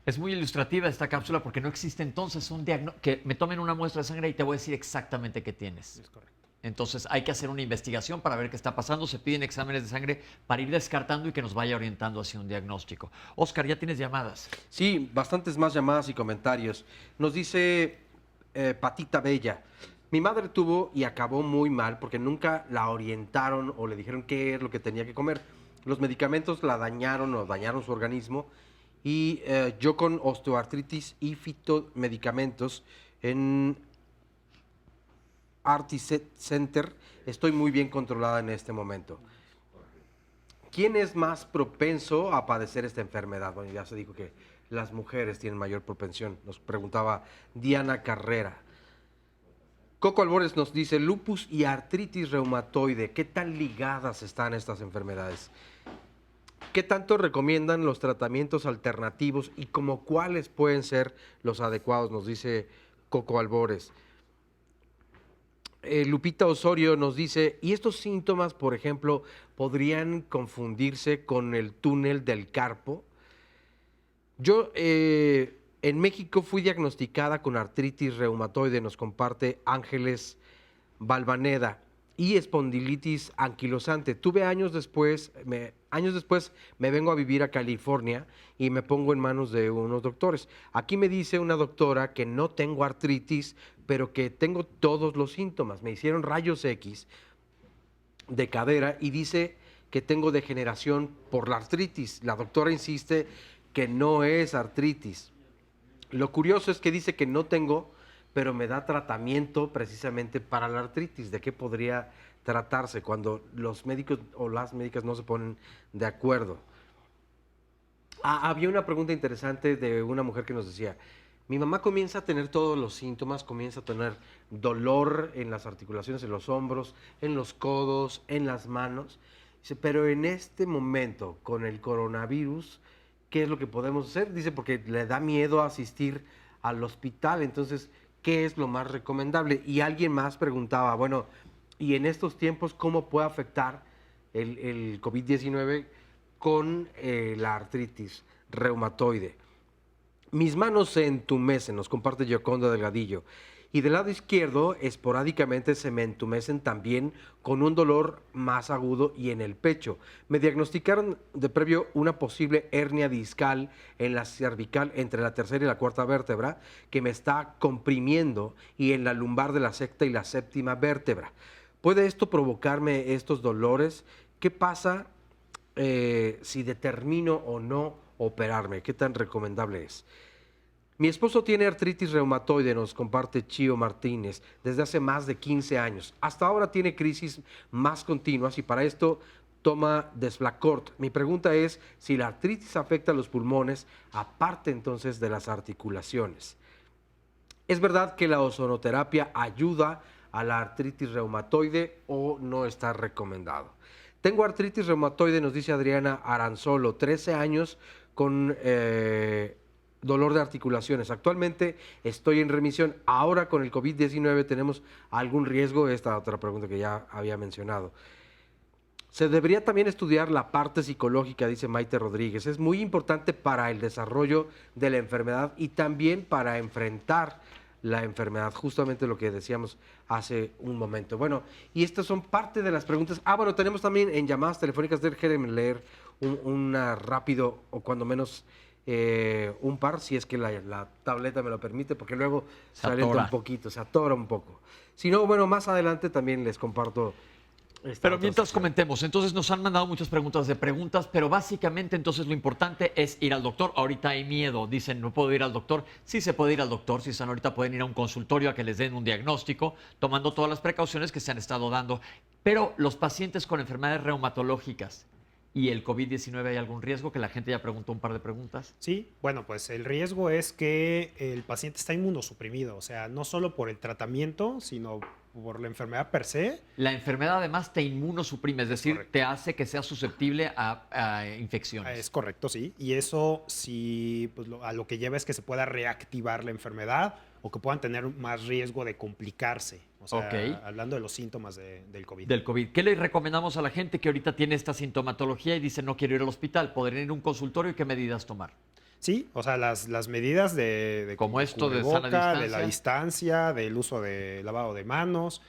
Es muy ilustrativa esta cápsula porque no existe entonces un diagnóstico, que me tomen una muestra de sangre y te voy a decir exactamente qué tienes. Es correcto. Entonces hay que hacer una investigación para ver qué está pasando, se piden exámenes de sangre para ir descartando y que nos vaya orientando hacia un diagnóstico. Oscar, ya tienes llamadas. Sí, bastantes más llamadas y comentarios. Nos dice Patita Bella, mi madre tuvo y acabó muy mal porque nunca la orientaron o le dijeron qué es lo que tenía que comer. Los medicamentos la dañaron o dañaron su organismo y yo con osteoartritis y fitomedicamentos en Artis Center estoy muy bien controlada en este momento. ¿Quién es más propenso a padecer esta enfermedad? Bueno, ya se dijo que las mujeres tienen mayor propensión. Nos preguntaba Diana Carrera. Coco Albores nos dice, lupus y artritis reumatoide, ¿qué tan ligadas están estas enfermedades? ¿Qué tanto recomiendan los tratamientos alternativos y como cuáles pueden ser los adecuados? Nos dice Coco Albores. Lupita Osorio nos dice, ¿y estos síntomas, por ejemplo, podrían confundirse con el túnel del carpo? Yo en México fui diagnosticada con artritis reumatoide, nos comparte Ángeles Valvaneda, y espondilitis anquilosante. Tuve años después me vengo a vivir a California y me pongo en manos de unos doctores. Aquí me dice una doctora que no tengo artritis, pero que tengo todos los síntomas. Me hicieron rayos X de cadera y dice que tengo degeneración por la artritis. La doctora insiste que no es artritis. Lo curioso es que dice que no tengo, pero me da tratamiento precisamente para la artritis. ¿De qué podría tratarse cuando los médicos o las médicas no se ponen de acuerdo? Había una pregunta interesante de una mujer que nos decía, mi mamá comienza a tener todos los síntomas, comienza a tener dolor en las articulaciones, en los hombros, en los codos, en las manos, Dice, pero en este momento, con el coronavirus, ¿qué es lo que podemos hacer? Dice, porque le da miedo asistir al hospital, entonces, ¿qué es lo más recomendable? Y alguien más preguntaba, bueno, y en estos tiempos, ¿cómo puede afectar el COVID-19 con la artritis reumatoide? Mis manos se entumecen, nos comparte Gioconda Delgadillo. Y del lado izquierdo, esporádicamente se me entumecen también con un dolor más agudo y en el pecho. Me diagnosticaron de previo una posible hernia discal en la cervical entre la tercera y la cuarta vértebra que me está comprimiendo y en la lumbar de la sexta y la séptima vértebra. ¿Puede esto provocarme estos dolores? ¿Qué pasa si determino o no operarme? ¿Qué tan recomendable es? Mi esposo tiene artritis reumatoide, nos comparte Chío Martínez, desde hace más de 15 años. Hasta ahora tiene crisis más continuas y para esto toma Desflacort. Mi pregunta es si la artritis afecta a los pulmones, aparte entonces de las articulaciones. ¿Es verdad que la ozonoterapia ayuda a la artritis reumatoide o no está recomendado? Tengo artritis reumatoide, nos dice Adriana Aranzolo, 13 años con dolor de articulaciones. Actualmente estoy en remisión. Ahora con el COVID-19 tenemos algún riesgo. Esta otra pregunta que ya había mencionado. Se debería también estudiar la parte psicológica, dice Maite Rodríguez. Es muy importante para el desarrollo de la enfermedad y también para enfrentar la enfermedad, justamente lo que decíamos hace un momento. Bueno, y estas son parte de las preguntas. Bueno, tenemos también en llamadas telefónicas, déjenme leer una rápido, o cuando menos un par, si es que la tableta me lo permite, porque luego se atora un poquito, se atora un poco. Si no, bueno, más adelante también les comparto. Pero mientras comentemos, entonces nos han mandado muchas preguntas, pero básicamente entonces lo importante es ir al doctor. Ahorita hay miedo, dicen, no puedo ir al doctor. Sí se puede ir al doctor, si están ahorita pueden ir a un consultorio a que les den un diagnóstico, tomando todas las precauciones que se han estado dando. Pero los pacientes con enfermedades reumatológicas y el COVID-19, ¿hay algún riesgo? Que la gente ya preguntó un par de preguntas. Sí, bueno, pues el riesgo es que el paciente está inmunosuprimido, o sea, no solo por el tratamiento, sino por la enfermedad per se. La enfermedad además te inmunosuprime, es decir, te hace que seas susceptible a infecciones. Es correcto, sí. Y eso sí, pues a lo que lleva es que se pueda reactivar la enfermedad o que puedan tener más riesgo de complicarse. O sea, hablando de los síntomas del COVID. Del COVID. ¿Qué le recomendamos a la gente que ahorita tiene esta sintomatología y dice no quiero ir al hospital? ¿Podrían ir a un consultorio y qué medidas tomar? Sí, o sea, las medidas de como esto de sana distancia, de la distancia, del uso de lavado de manos.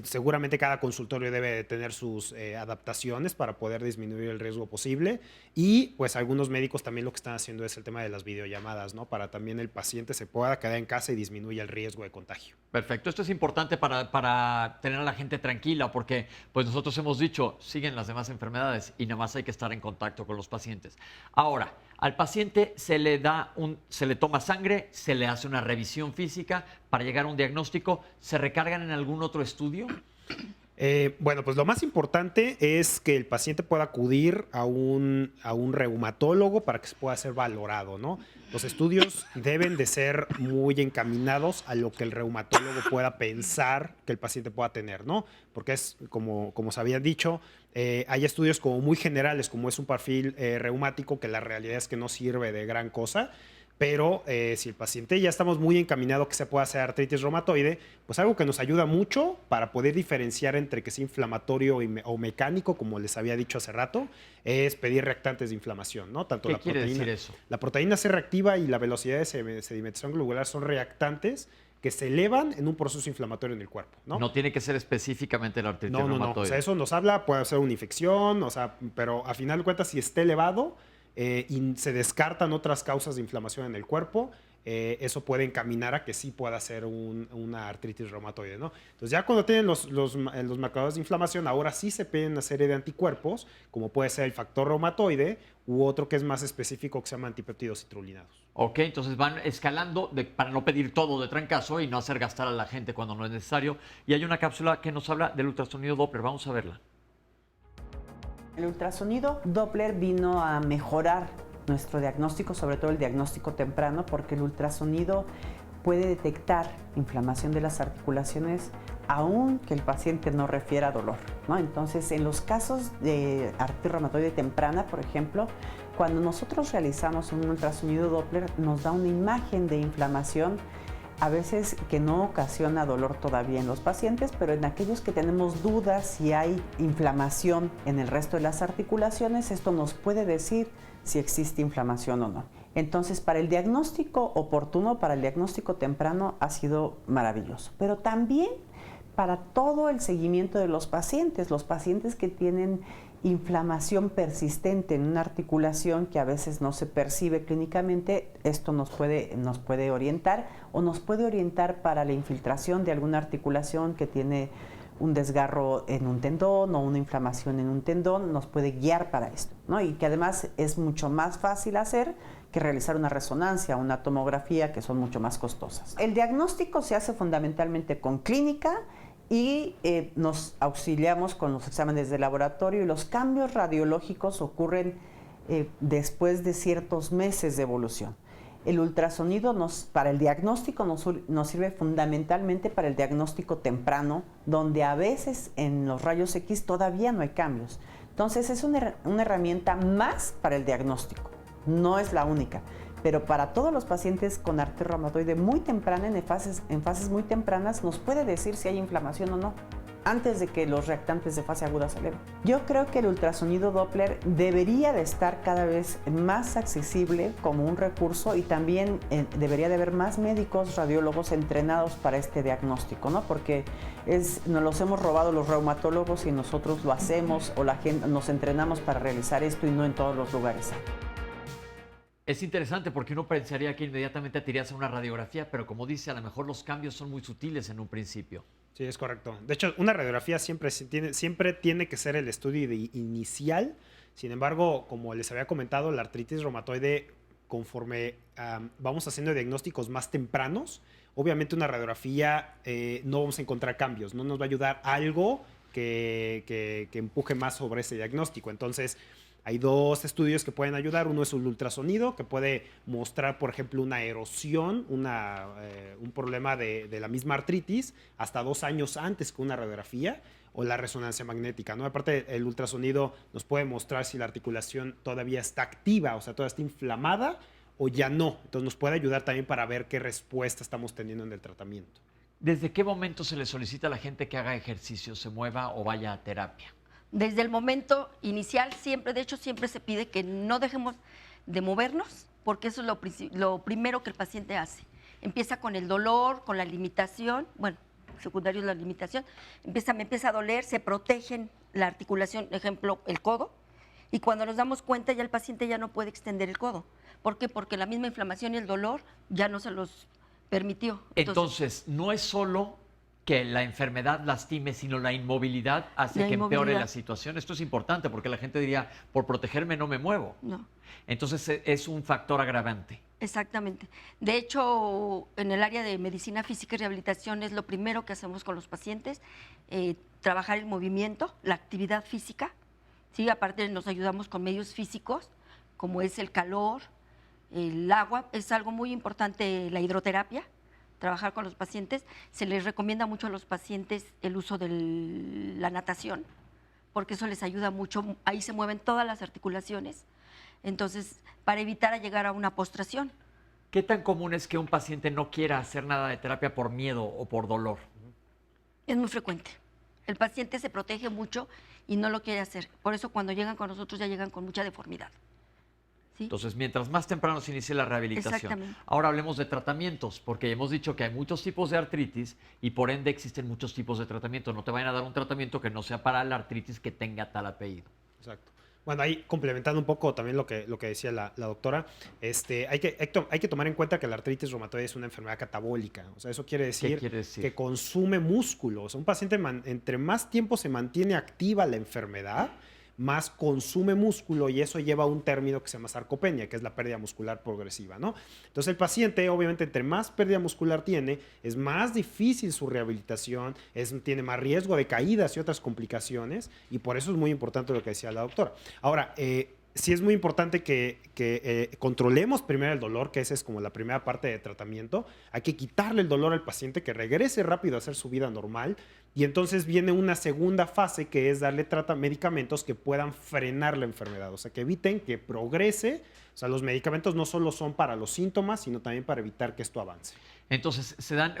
Seguramente cada consultorio debe de tener sus adaptaciones para poder disminuir el riesgo posible y pues algunos médicos también lo que están haciendo es el tema de las videollamadas, ¿no? Para también el paciente se pueda quedar en casa y disminuya el riesgo de contagio. Perfecto, esto es importante para tener a la gente tranquila porque pues nosotros hemos dicho, siguen las demás enfermedades y nada más hay que estar en contacto con los pacientes. Ahora, al paciente se le toma sangre, se le hace una revisión física para llegar a un diagnóstico. ¿Se recargan en algún otro estudio? Bueno, pues lo más importante es que el paciente pueda acudir a un reumatólogo para que se pueda ser valorado, ¿no? Los estudios deben de ser muy encaminados a lo que el reumatólogo pueda pensar que el paciente pueda tener, ¿no? Porque es, como se había dicho, hay estudios como muy generales, como es un perfil reumático, que la realidad es que no sirve de gran cosa. Pero si el paciente ya estamos muy encaminado que se pueda hacer artritis reumatoide, pues algo que nos ayuda mucho para poder diferenciar entre que sea inflamatorio o mecánico, como les había dicho hace rato, es pedir reactantes de inflamación, ¿no? Tanto ¿Qué quiere decir eso? La proteína C reactiva y la velocidad de sedimentación globular son reactantes que se elevan en un proceso inflamatorio en el cuerpo, ¿no? No tiene que ser específicamente la artritis reumatoide. No. O sea, eso nos habla, puede ser una infección, o sea, pero a final de cuentas, si está elevado, y se descartan otras causas de inflamación en el cuerpo, eso puede encaminar a que sí pueda ser una artritis reumatoide, ¿no? Entonces ya cuando tienen los marcadores de inflamación, ahora sí se piden una serie de anticuerpos, como puede ser el factor reumatoide u otro que es más específico que se llama antipeptidos citrulinados. Ok, entonces van escalando para no pedir todo de trancazo y no hacer gastar a la gente cuando no es necesario. Y hay una cápsula que nos habla del ultrasonido Doppler, vamos a verla. El ultrasonido Doppler vino a mejorar nuestro diagnóstico, sobre todo el diagnóstico temprano, porque el ultrasonido puede detectar inflamación de las articulaciones aunque el paciente no refiera dolor, ¿no? Entonces, en los casos de artritis reumatoide temprana, por ejemplo, cuando nosotros realizamos un ultrasonido Doppler, nos da una imagen de inflamación, a veces que no ocasiona dolor todavía en los pacientes, pero en aquellos que tenemos dudas si hay inflamación en el resto de las articulaciones, esto nos puede decir si existe inflamación o no. Entonces, para el diagnóstico oportuno, para el diagnóstico temprano, ha sido maravilloso. Pero también para todo el seguimiento de los pacientes que tienen inflamación persistente en una articulación que a veces no se percibe clínicamente, esto nos puede orientar o nos puede orientar para la infiltración de alguna articulación que tiene un desgarro en un tendón o una inflamación en un tendón, nos puede guiar para esto, ¿no? Y que además es mucho más fácil hacer que realizar una resonancia, una tomografía, que son mucho más costosas. El diagnóstico se hace fundamentalmente con clínica y nos auxiliamos con los exámenes de laboratorio, y los cambios radiológicos ocurren después de ciertos meses de evolución. El ultrasonido para el diagnóstico nos sirve fundamentalmente para el diagnóstico temprano, donde a veces en los rayos X todavía no hay cambios. Entonces es una herramienta más para el diagnóstico, no es la única. Pero para todos los pacientes con artritis reumatoide muy temprana, en fases muy tempranas, nos puede decir si hay inflamación o no, antes de que los reactantes de fase aguda se eleven. Yo creo que el ultrasonido Doppler debería de estar cada vez más accesible como un recurso, y también debería de haber más médicos radiólogos entrenados para este diagnóstico, ¿no? Porque nos los hemos robado los reumatólogos y nosotros lo hacemos, o la gente nos entrenamos para realizar esto, y no en todos los lugares. Es interesante porque uno pensaría que inmediatamente te irías a una radiografía, pero como dice, a lo mejor los cambios son muy sutiles en un principio. Sí, es correcto. De hecho, una radiografía siempre tiene que ser el estudio inicial. Sin embargo, como les había comentado, la artritis reumatoide, conforme vamos haciendo diagnósticos más tempranos, obviamente una radiografía no vamos a encontrar cambios, no nos va a ayudar algo que empuje más sobre ese diagnóstico. Entonces, hay dos estudios que pueden ayudar. Uno es el ultrasonido, que puede mostrar, por ejemplo, una erosión, un problema de la misma artritis hasta 2 años antes que una radiografía, o la resonancia magnética, ¿no? Aparte, el ultrasonido nos puede mostrar si la articulación todavía está activa, o sea, todavía está inflamada o ya no. Entonces, nos puede ayudar también para ver qué respuesta estamos teniendo en el tratamiento. ¿Desde qué momento se le solicita a la gente que haga ejercicio, se mueva o vaya a terapia? Desde el momento inicial, siempre se pide que no dejemos de movernos, porque eso es lo primero que el paciente hace. Empieza con el dolor, con la limitación, bueno, secundario es la limitación, me empieza a doler, se protegen la articulación, ejemplo, el codo, y cuando nos damos cuenta ya el paciente ya no puede extender el codo. ¿Por qué? Porque la misma inflamación y el dolor ya no se los permitió. Entonces no es solo que la enfermedad lastime, sino la inmovilidad hace que empeore la situación. Esto es importante porque la gente diría, por protegerme no me muevo. No. Entonces es un factor agravante. Exactamente. De hecho, en el área de medicina física y rehabilitación es lo primero que hacemos con los pacientes, trabajar el movimiento, la actividad física. ¿Sí? Aparte nos ayudamos con medios físicos, como es el calor, el agua. Es algo muy importante la hidroterapia. Trabajar con los pacientes, se les recomienda mucho a los pacientes el uso de la natación, porque eso les ayuda mucho, ahí se mueven todas las articulaciones, entonces, para evitar llegar a una postración. ¿Qué tan común es que un paciente no quiera hacer nada de terapia por miedo o por dolor? Es muy frecuente. El paciente se protege mucho y no lo quiere hacer, por eso cuando llegan con nosotros ya llegan con mucha deformidad. ¿Sí? Entonces, mientras más temprano se inicie la rehabilitación. Ahora hablemos de tratamientos, porque hemos dicho que hay muchos tipos de artritis y por ende existen muchos tipos de tratamiento. No te vayan a dar un tratamiento que no sea para la artritis que tenga tal apellido. Exacto. Bueno, ahí complementando un poco también lo que decía la doctora, hay que tomar en cuenta que la artritis reumatoide es una enfermedad catabólica. O sea, eso quiere decir que consume músculo. O sea, un paciente, entre más tiempo se mantiene activa la enfermedad, más consume músculo, y eso lleva a un término que se llama sarcopenia, que es la pérdida muscular progresiva, ¿no? Entonces el paciente, obviamente, entre más pérdida muscular tiene, es más difícil su rehabilitación, tiene más riesgo de caídas y otras complicaciones, y por eso es muy importante lo que decía la doctora. Ahora, sí es muy importante que controlemos primero el dolor, que esa es como la primera parte de tratamiento. Hay que quitarle el dolor al paciente, que regrese rápido a hacer su vida normal. Y entonces viene una segunda fase, que es darle medicamentos que puedan frenar la enfermedad, o sea, que eviten que progrese. O sea, los medicamentos no solo son para los síntomas, sino también para evitar que esto avance. Entonces, se dan,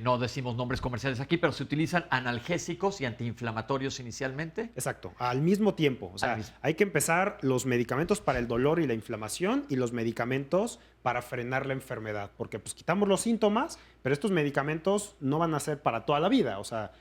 no decimos nombres comerciales aquí, pero se utilizan analgésicos y antiinflamatorios inicialmente. Exacto, al mismo tiempo. O sea, hay que empezar los medicamentos para el dolor y la inflamación y los medicamentos para frenar la enfermedad. Porque pues quitamos los síntomas, pero estos medicamentos no van a ser para toda la vida. O sea,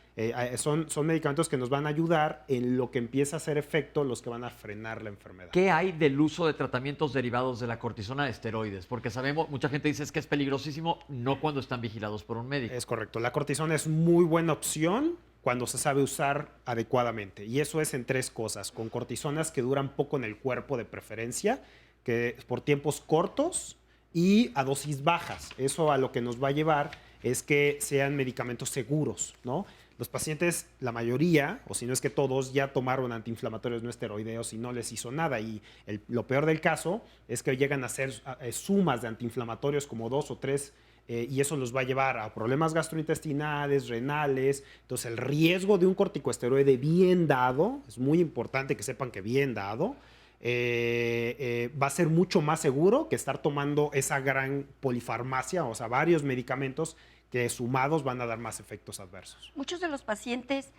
son medicamentos que nos van a ayudar en lo que empieza a hacer efecto, los que van a frenar la enfermedad. ¿Qué hay del uso de tratamientos derivados de la cortisona de esteroides? Porque sabemos, mucha gente dice que es peligrosísimo, no cuando están vigilados por un médico. Es correcto. La cortisona es muy buena opción cuando se sabe usar adecuadamente. Y eso es en 3 cosas. Con cortisonas que duran poco en el cuerpo de preferencia, que por tiempos cortos y a dosis bajas. Eso a lo que nos va a llevar es que sean medicamentos seguros, ¿no? Los pacientes, la mayoría, o si no es que todos, ya tomaron antiinflamatorios no esteroideos y no les hizo nada. Y lo peor del caso es que llegan a hacer sumas de antiinflamatorios como 2 o 3, y eso los va a llevar a problemas gastrointestinales, renales. Entonces, el riesgo de un corticosteroide bien dado, es muy importante que sepan que bien dado, va a ser mucho más seguro que estar tomando esa gran polifarmacia, o sea, varios medicamentos que sumados van a dar más efectos adversos. Muchos de los pacientes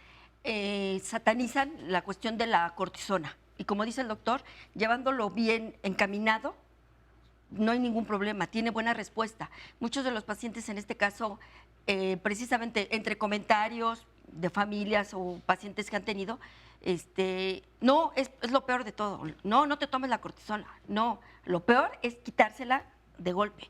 satanizan la cuestión de la cortisona y, como dice el doctor, llevándolo bien encaminado, no hay ningún problema, tiene buena respuesta. Muchos de los pacientes en este caso, precisamente entre comentarios de familias o pacientes que han tenido, no, es lo peor de todo. No te tomes la cortisona. No, lo peor es quitársela de golpe.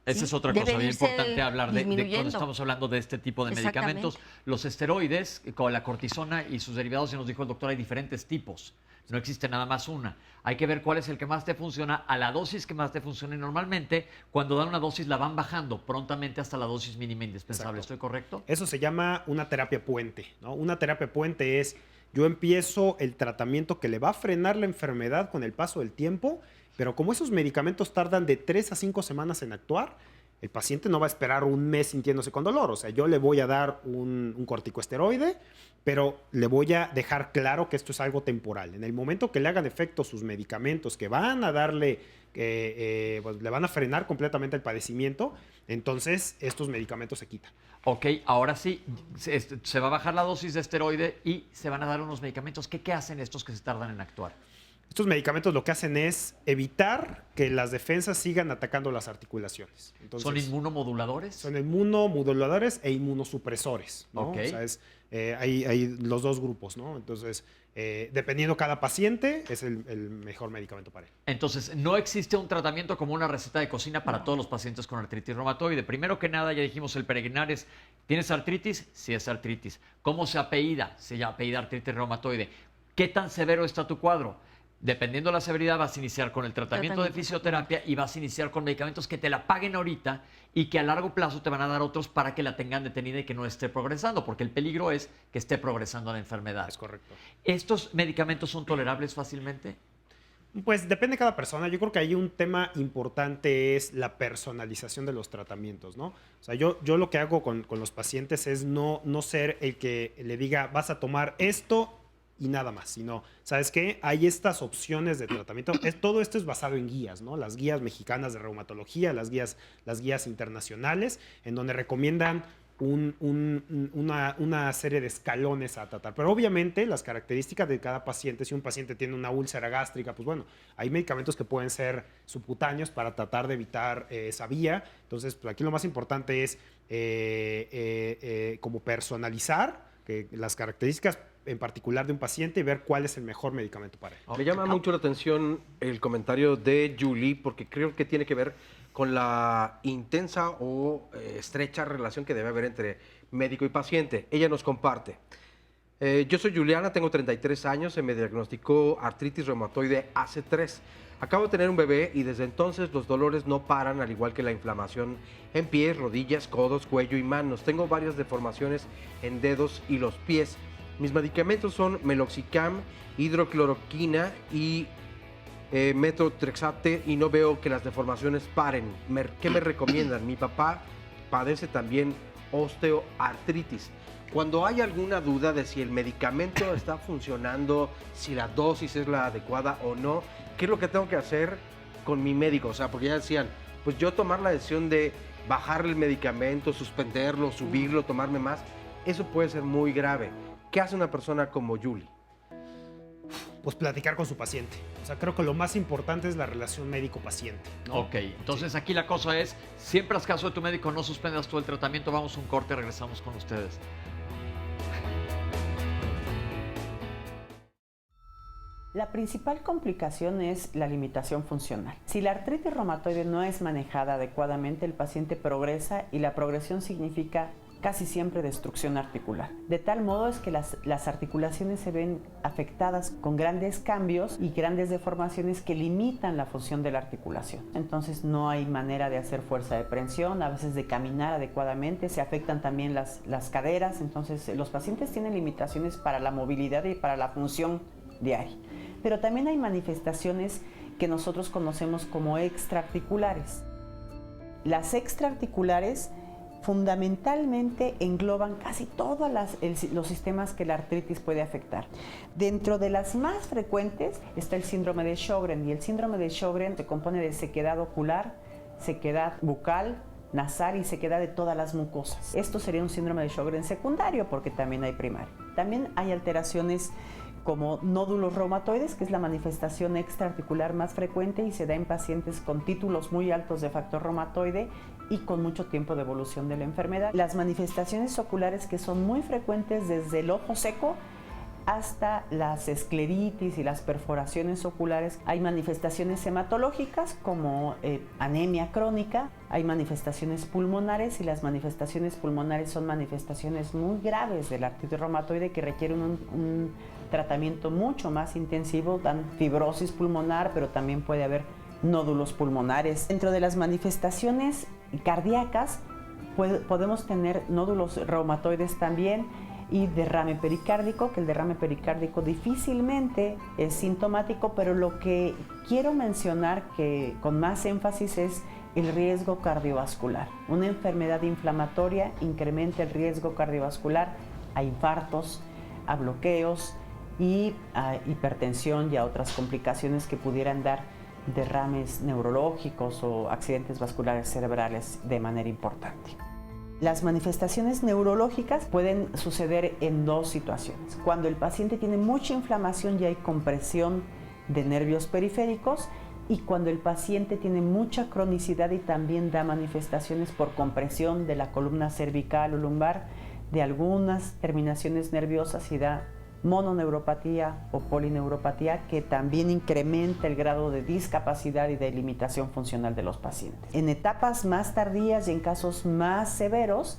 Esa es otra cosa bien importante hablar de cuando estamos hablando de este tipo de medicamentos. Los esteroides, con la cortisona y sus derivados, ya nos dijo el doctor, hay diferentes tipos. No existe nada más una. Hay que ver cuál es el que más te funciona a la dosis que más te funcione. Normalmente, cuando dan una dosis, la van bajando prontamente hasta la dosis mínima indispensable. Exacto. ¿Estoy correcto? Eso se llama una terapia puente, ¿no? Una terapia puente es, yo empiezo el tratamiento que le va a frenar la enfermedad con el paso del tiempo, pero como esos medicamentos tardan de 3 a 5 semanas en actuar, el paciente no va a esperar un mes sintiéndose con dolor. O sea, yo le voy a dar un corticosteroide, pero le voy a dejar claro que esto es algo temporal. En el momento que le hagan efecto sus medicamentos, que van a darle, pues, le van a frenar completamente el padecimiento, entonces estos medicamentos se quitan. Ok, ahora sí, se va a bajar la dosis de esteroide y se van a dar unos medicamentos. ¿Qué hacen estos que se tardan en actuar? Estos medicamentos lo que hacen es evitar que las defensas sigan atacando las articulaciones. Entonces, ¿son inmunomoduladores? Son inmunomoduladores e inmunosupresores, ¿no? Okay. O sea, hay los dos grupos, ¿no? Entonces, dependiendo cada paciente, es el mejor medicamento para él. Entonces, no existe un tratamiento como una receta de cocina para todos los pacientes con artritis reumatoide. Primero que nada, ya dijimos, el peregrinar es, ¿tienes artritis? Sí, es artritis. ¿Cómo se apellida? Se apellida artritis reumatoide. ¿Qué tan severo está tu cuadro? Dependiendo de la severidad, vas a iniciar con el tratamiento de fisioterapia y vas a iniciar con medicamentos que te la paguen ahorita y que a largo plazo te van a dar otros para que la tengan detenida y que no esté progresando, porque el peligro es que esté progresando la enfermedad. Es correcto. ¿Estos medicamentos son tolerables fácilmente? Pues depende de cada persona. Yo creo que hay un tema importante, es la personalización de los tratamientos, ¿no? O sea, yo lo que hago con los pacientes es no ser el que le diga, vas a tomar esto y nada más, sino, ¿sabes qué? Hay estas opciones de tratamiento. Todo esto es basado en guías, ¿no? Las guías mexicanas de reumatología, las guías internacionales, en donde recomiendan una serie de escalones a tratar. Pero obviamente las características de cada paciente, si un paciente tiene una úlcera gástrica, pues bueno, hay medicamentos que pueden ser subcutáneos para tratar de evitar esa vía. Entonces, pues aquí lo más importante es como personalizar las características en particular de un paciente y ver cuál es el mejor medicamento para él. Me llama mucho la atención el comentario de Julie, porque creo que tiene que ver con la intensa o estrecha relación que debe haber entre médico y paciente. Ella nos comparte. Yo soy Juliana, tengo 33 años, se me diagnosticó artritis reumatoide hace 3. Acabo de tener un bebé y desde entonces los dolores no paran, al igual que la inflamación en pies, rodillas, codos, cuello y manos. Tengo varias deformaciones en dedos y los pies. Mis medicamentos son meloxicam, hidrocloroquina y metotrexate y no veo que las deformaciones paren. ¿Qué me recomiendan? Mi papá padece también osteoartritis. Cuando hay alguna duda de si el medicamento está funcionando, si la dosis es la adecuada o no, ¿qué es lo que tengo que hacer con mi médico? O sea, porque ya decían, pues yo tomar la decisión de bajar el medicamento, suspenderlo, subirlo, tomarme más, eso puede ser muy grave. ¿Qué hace una persona como Julie? Pues platicar con su paciente. O sea, creo que lo más importante es la relación médico-paciente, ¿no? Ok, entonces aquí la cosa es, siempre haz caso de tu médico, no suspendas tú el tratamiento, vamos a un corte, regresamos con ustedes. La principal complicación es la limitación funcional. Si la artritis reumatoide no es manejada adecuadamente, el paciente progresa y la progresión significa casi siempre destrucción articular. De tal modo es que las articulaciones se ven afectadas con grandes cambios y grandes deformaciones que limitan la función de la articulación. Entonces no hay manera de hacer fuerza de prensión, a veces de caminar adecuadamente, se afectan también las caderas, entonces los pacientes tienen limitaciones para la movilidad y para la función diaria. Pero también hay manifestaciones que nosotros conocemos como extraarticulares. Las extraarticulares fundamentalmente engloban casi todos los sistemas que la artritis puede afectar. Dentro de las más frecuentes está el síndrome de Sjögren, y el síndrome de Sjögren se compone de sequedad ocular, sequedad bucal, nasal y sequedad de todas las mucosas. Esto sería un síndrome de Sjögren secundario, porque también hay primario. También hay alteraciones como nódulos reumatoides, que es la manifestación extraarticular más frecuente y se da en pacientes con títulos muy altos de factor reumatoide y con mucho tiempo de evolución de la enfermedad. Las manifestaciones oculares, que son muy frecuentes desde el ojo seco hasta las escleritis y las perforaciones oculares. Hay manifestaciones hematológicas como anemia crónica, hay manifestaciones pulmonares, y las manifestaciones pulmonares son manifestaciones muy graves de la artritis reumatoide que requieren un tratamiento mucho más intensivo. Dan fibrosis pulmonar, pero también puede haber nódulos pulmonares. Dentro de las manifestaciones cardíacas podemos tener nódulos reumatoides también y derrame pericárdico, que el derrame pericárdico difícilmente es sintomático, pero lo que quiero mencionar que con más énfasis es el riesgo cardiovascular. Una enfermedad inflamatoria incrementa el riesgo cardiovascular a infartos, a bloqueos y a hipertensión y a otras complicaciones que pudieran dar derrames neurológicos o accidentes vasculares cerebrales de manera importante. Las manifestaciones neurológicas pueden suceder en dos situaciones. Cuando el paciente tiene mucha inflamación y hay compresión de nervios periféricos, y cuando el paciente tiene mucha cronicidad y también da manifestaciones por compresión de la columna cervical o lumbar, de algunas terminaciones nerviosas, y da mononeuropatía o polineuropatía, que también incrementa el grado de discapacidad y de limitación funcional de los pacientes. En etapas más tardías y en casos más severos,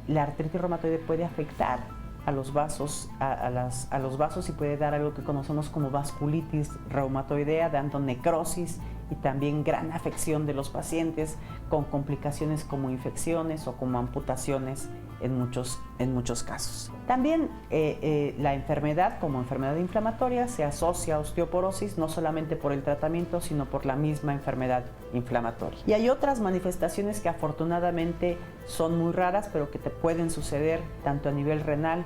la artritis reumatoide puede afectar a los vasos, a los vasos, y puede dar algo que conocemos como vasculitis reumatoidea, dando necrosis y también gran afección de los pacientes, con complicaciones como infecciones o como amputaciones en muchos casos. También la enfermedad, como enfermedad inflamatoria, se asocia a osteoporosis, no solamente por el tratamiento, sino por la misma enfermedad inflamatoria. Y hay otras manifestaciones que afortunadamente son muy raras, pero que te pueden suceder tanto a nivel renal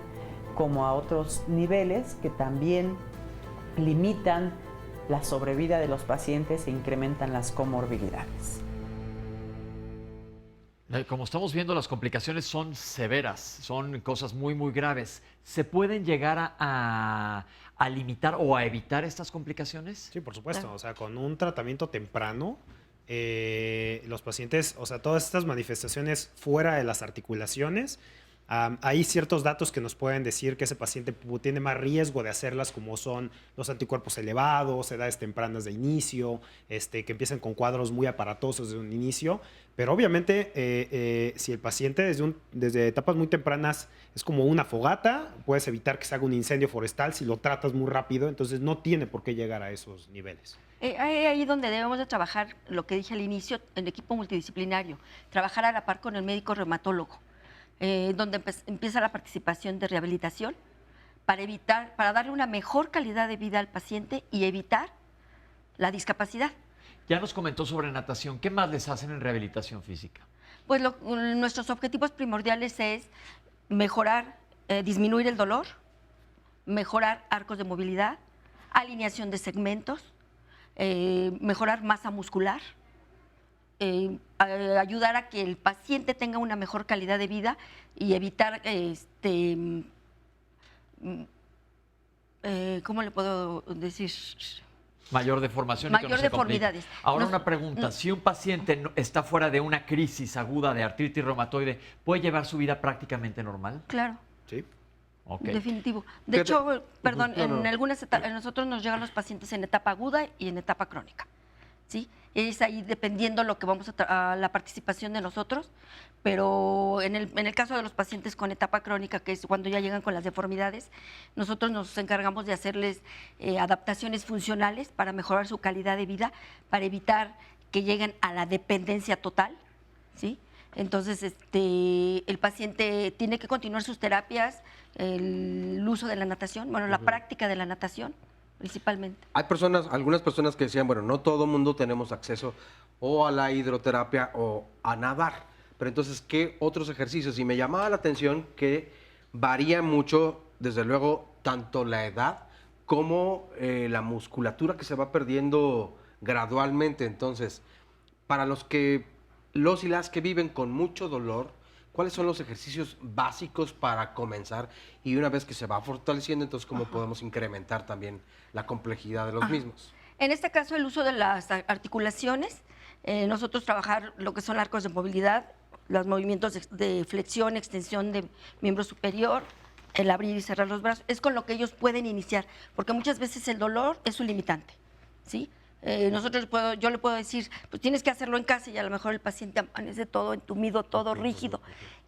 como a otros niveles, que también limitan la sobrevida de los pacientes e incrementan las comorbilidades. Como estamos viendo, las complicaciones son severas, son cosas muy, muy graves. ¿Se pueden llegar a limitar o a evitar estas complicaciones? Sí, por supuesto. O sea, con un tratamiento temprano, los pacientes, o sea, todas estas manifestaciones fuera de las articulaciones, hay ciertos datos que nos pueden decir que ese paciente tiene más riesgo de hacerlas, como son los anticuerpos elevados, edades tempranas de inicio, que empiezan con cuadros muy aparatosos desde un inicio. Pero obviamente, si el paciente desde etapas muy tempranas es como una fogata, puedes evitar que se haga un incendio forestal si lo tratas muy rápido, entonces no tiene por qué llegar a esos niveles. Ahí donde debemos de trabajar, lo que dije al inicio, en equipo multidisciplinario, trabajar a la par con el médico reumatólogo. Donde empieza la participación de rehabilitación para darle una mejor calidad de vida al paciente y evitar la discapacidad. Ya nos comentó sobre natación. ¿Qué más les hacen en rehabilitación física? Pues nuestros objetivos primordiales es mejorar, disminuir el dolor, mejorar arcos de movilidad, alineación de segmentos, mejorar masa muscular, ayudar a que el paciente tenga una mejor calidad de vida y evitar, ¿cómo le puedo decir? Mayor deformación. Mayor y que no se deformidades. complique. Ahora una pregunta. Si un paciente está fuera de una crisis aguda de artritis reumatoide, ¿puede llevar su vida prácticamente normal? Claro. Sí. Okay. Definitivo. De hecho, perdón, no. en algunas etapas, nosotros nos llegan los pacientes en etapa aguda y en etapa crónica. ¿Sí? Es ahí dependiendo lo que vamos a la participación de nosotros, pero en el caso de los pacientes con etapa crónica, que es cuando ya llegan con las deformidades, nosotros nos encargamos de hacerles adaptaciones funcionales para mejorar su calidad de vida, para evitar que lleguen a la dependencia total, ¿sí? Entonces, el paciente tiene que continuar sus terapias, el uso de la natación, bueno, la práctica de la natación, principalmente. Hay algunas personas que decían, bueno, no todo mundo tenemos acceso o a la hidroterapia o a nadar, pero entonces, ¿qué otros ejercicios? Y me llamaba la atención que varía mucho, desde luego, tanto la edad como la musculatura que se va perdiendo gradualmente. Entonces, para los y las que viven con mucho dolor, ¿cuáles son los ejercicios básicos para comenzar? Y una vez que se va fortaleciendo, entonces, ¿cómo podemos incrementar también la complejidad de los mismos? En este caso, el uso de las articulaciones, nosotros trabajar lo que son arcos de movilidad, los movimientos de flexión, extensión de miembro superior, el abrir y cerrar los brazos, es con lo que ellos pueden iniciar, porque muchas veces el dolor es su limitante, ¿sí? Yo le puedo decir, pues tienes que hacerlo en casa y a lo mejor el paciente amanece todo entumido, todo rígido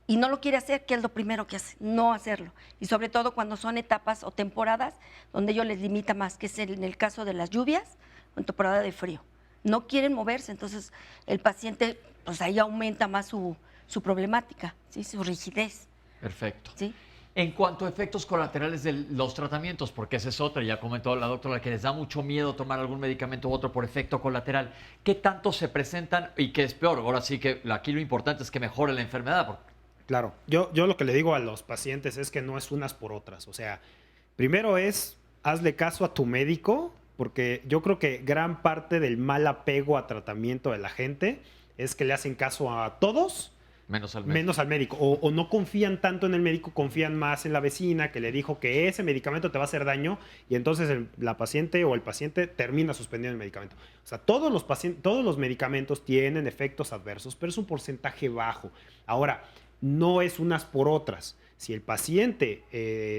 y no lo quiere hacer, que es lo primero que hace, no hacerlo. Y sobre todo cuando son etapas o temporadas donde ellos les limita más, que es en el caso de las lluvias o en temporada de frío. No quieren moverse, entonces el paciente, pues ahí aumenta más su problemática, ¿sí? Su rigidez. Perfecto. ¿Sí? En cuanto a efectos colaterales de los tratamientos, porque esa es otra, ya comentó la doctora, que les da mucho miedo tomar algún medicamento u otro por efecto colateral, ¿qué tanto se presentan y qué es peor? Ahora sí que aquí lo importante es que mejore la enfermedad. Claro, yo lo que le digo a los pacientes es que no es unas por otras. O sea, primero hazle caso a tu médico, porque yo creo que gran parte del mal apego a tratamiento de la gente es que le hacen caso a todos, menos al médico. Menos al médico. O no confían tanto en el médico, confían más en la vecina que le dijo que ese medicamento te va a hacer daño y entonces la paciente o el paciente termina suspendiendo el medicamento. O sea, todos los medicamentos tienen efectos adversos, pero es un porcentaje bajo. Ahora, no es unas por otras. Si el paciente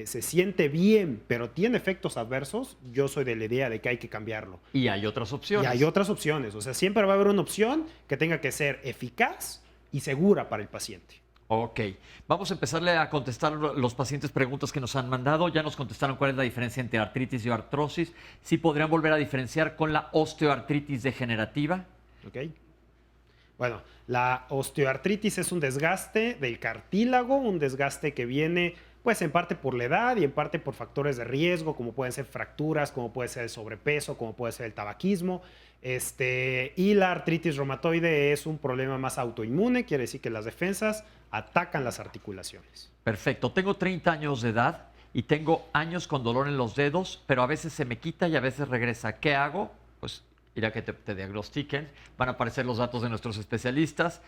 se siente bien, pero tiene efectos adversos, yo soy de la idea de que hay que cambiarlo. Y hay otras opciones. Y hay otras opciones. O sea, siempre va a haber una opción que tenga que ser eficaz y segura para el paciente. Ok, vamos a empezarle a contestar los pacientes preguntas que nos han mandado. Ya nos contestaron cuál es la diferencia entre artritis y artrosis. ¿Sí podrían volver a diferenciar con la osteoartritis degenerativa? Ok. Bueno, la osteoartritis es un desgaste del cartílago, un desgaste que viene pues en parte por la edad y en parte por factores de riesgo, como pueden ser fracturas, como puede ser el sobrepeso, como puede ser el tabaquismo. Y la artritis reumatoide es un problema más autoinmune, quiere decir que las defensas atacan las articulaciones. Perfecto. Tengo 30 años de edad y tengo años con dolor en los dedos, pero a veces se me quita y a veces regresa. ¿Qué hago? Pues ir a que te diagnostiquen. Van a aparecer los datos de nuestros especialistas.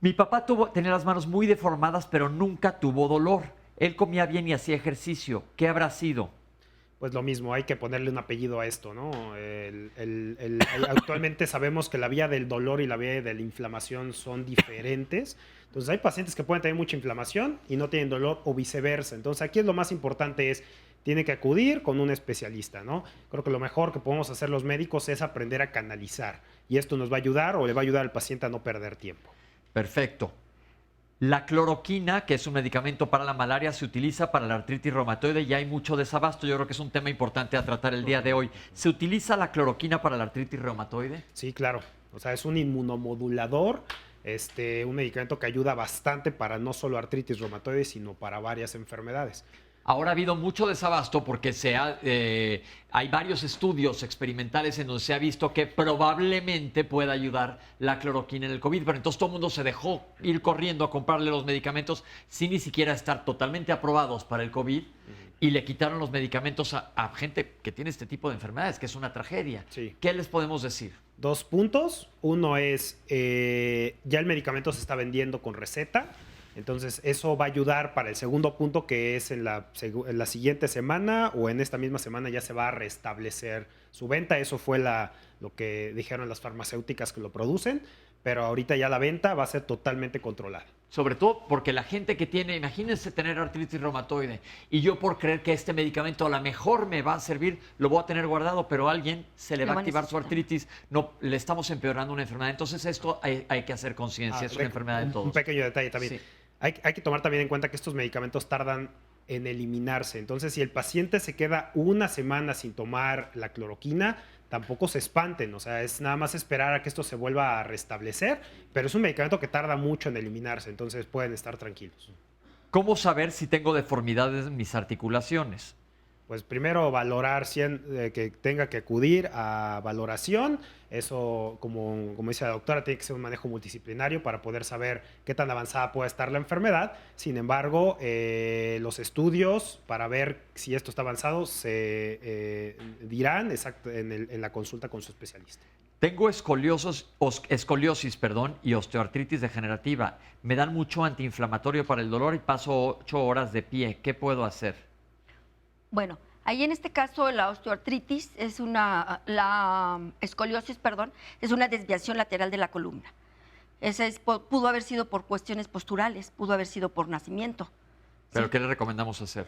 Mi papá tenía las manos muy deformadas, pero nunca tuvo dolor. Él comía bien y hacía ejercicio. ¿Qué habrá sido? Pues lo mismo, hay que ponerle un apellido a esto, ¿no? Actualmente sabemos que la vía del dolor y la vía de la inflamación son diferentes. Entonces hay pacientes que pueden tener mucha inflamación y no tienen dolor o viceversa. Entonces aquí lo más importante tiene que acudir con un especialista, ¿no? Creo que lo mejor que podemos hacer los médicos es aprender a canalizar. Y esto nos va a ayudar o le va a ayudar al paciente a no perder tiempo. Perfecto. La cloroquina, que es un medicamento para la malaria, se utiliza para la artritis reumatoide y hay mucho desabasto. Yo creo que es un tema importante a tratar el día de hoy. ¿Se utiliza la cloroquina para la artritis reumatoide? Sí, claro. O sea, es un inmunomodulador, un medicamento que ayuda bastante para no solo artritis reumatoide, sino para varias enfermedades. Ahora ha habido mucho desabasto porque hay varios estudios experimentales en donde se ha visto que probablemente pueda ayudar la cloroquina en el COVID, pero entonces todo el mundo se dejó ir corriendo a comprarle los medicamentos sin ni siquiera estar totalmente aprobados para el COVID y le quitaron los medicamentos a gente que tiene este tipo de enfermedades, que es una tragedia. Sí. ¿Qué les podemos decir? 2 puntos. Uno es, ya el medicamento se está vendiendo con receta. Entonces, eso va a ayudar para el segundo punto, que es en la siguiente semana o en esta misma semana ya se va a restablecer su venta. Eso fue lo que dijeron las farmacéuticas que lo producen, pero ahorita ya la venta va a ser totalmente controlada. Sobre todo porque la gente que tiene, imagínense tener artritis reumatoide y yo por creer que este medicamento a lo mejor me va a servir, lo voy a tener guardado, pero a alguien se le va a activar su artritis, no, le estamos empeorando una enfermedad. Entonces esto hay que hacer conciencia, es una enfermedad de todos. Un pequeño detalle también. Sí. Hay que tomar también en cuenta que estos medicamentos tardan en eliminarse. Entonces, si el paciente se queda una semana sin tomar la cloroquina, tampoco se espanten. O sea, es nada más esperar a que esto se vuelva a restablecer, pero es un medicamento que tarda mucho en eliminarse, entonces pueden estar tranquilos. ¿Cómo saber si tengo deformidades en mis articulaciones? Pues primero valorar que tenga que acudir a valoración. Eso, como dice la doctora, tiene que ser un manejo multidisciplinario para poder saber qué tan avanzada puede estar la enfermedad. Sin embargo, los estudios para ver si esto está avanzado se dirán en la consulta con su especialista. Tengo escoliosis, y osteoartritis degenerativa. Me dan mucho antiinflamatorio para el dolor y paso 8 horas de pie. ¿Qué puedo hacer? Bueno, ahí en este caso la osteoartritis la escoliosis, es una desviación lateral de la columna. Pudo haber sido por cuestiones posturales, pudo haber sido por nacimiento. ¿Pero ¿sí? qué le recomendamos hacer?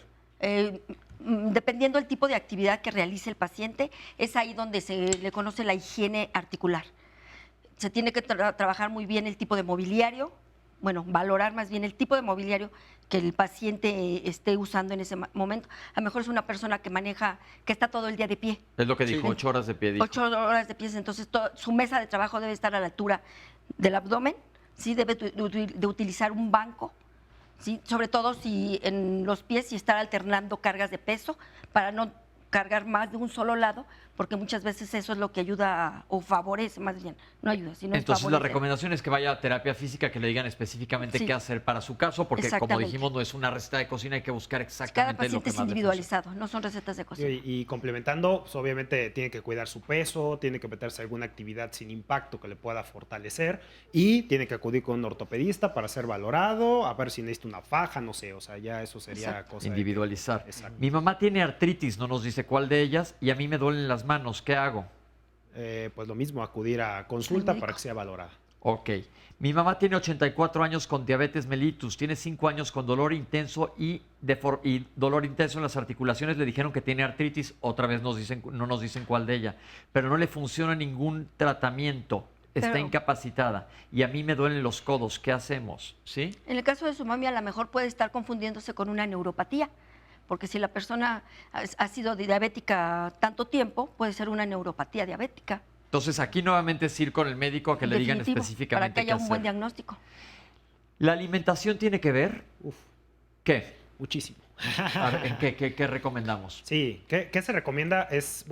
Dependiendo del tipo de actividad que realice el paciente, es ahí donde se le conoce la higiene articular. Se tiene que trabajar muy bien el tipo de mobiliario, valorar más bien el tipo de mobiliario que el paciente esté usando en ese momento. A lo mejor es una persona que está todo el día de pie. Es lo que dijo, 8 horas de pie. Dijo. 8 horas de pie, entonces su mesa de trabajo debe estar a la altura del abdomen, ¿sí? Debe de utilizar un banco, ¿sí? Sobre todo si en los pies y estar alternando cargas de peso para no cargar más de un solo lado, porque muchas veces eso es lo que ayuda o favorece, más bien, no ayuda, sino entonces favorece. La recomendación es que vaya a terapia física, que le digan específicamente qué hacer para su caso, porque como dijimos no es una receta de cocina, hay que buscar exactamente cada paciente lo que es más individualizado, no son recetas de cocina. Y complementando, pues obviamente tiene que cuidar su peso, tiene que meterse a alguna actividad sin impacto que le pueda fortalecer y tiene que acudir con un ortopedista para ser valorado, a ver si necesita una faja, no sé, o sea, ya eso sería cosa individualizar. Exacto. Mi mamá tiene artritis, no nos dice cuál de ellas, y a mí me duelen las manos, ¿qué hago? Pues lo mismo, acudir a consulta para que sea valorada. Ok. Mi mamá tiene 84 años con diabetes mellitus, tiene 5 años con dolor intenso y dolor intenso en las articulaciones. Le dijeron que tiene artritis, otra vez no nos dicen cuál de ella, pero no le funciona ningún tratamiento. Está incapacitada y a mí me duelen los codos. ¿Qué hacemos? ¿Sí? En el caso de su mami, a lo mejor puede estar confundiéndose con una neuropatía, porque si la persona ha sido diabética tanto tiempo, puede ser una neuropatía diabética. Entonces, aquí nuevamente es ir con el médico a que le digan específicamente para que haya qué un buen hacer. diagnóstico. ¿La alimentación tiene que ver? ¿Qué? Muchísimo. A ver, ¿qué recomendamos? Sí, ¿qué se recomienda? Es,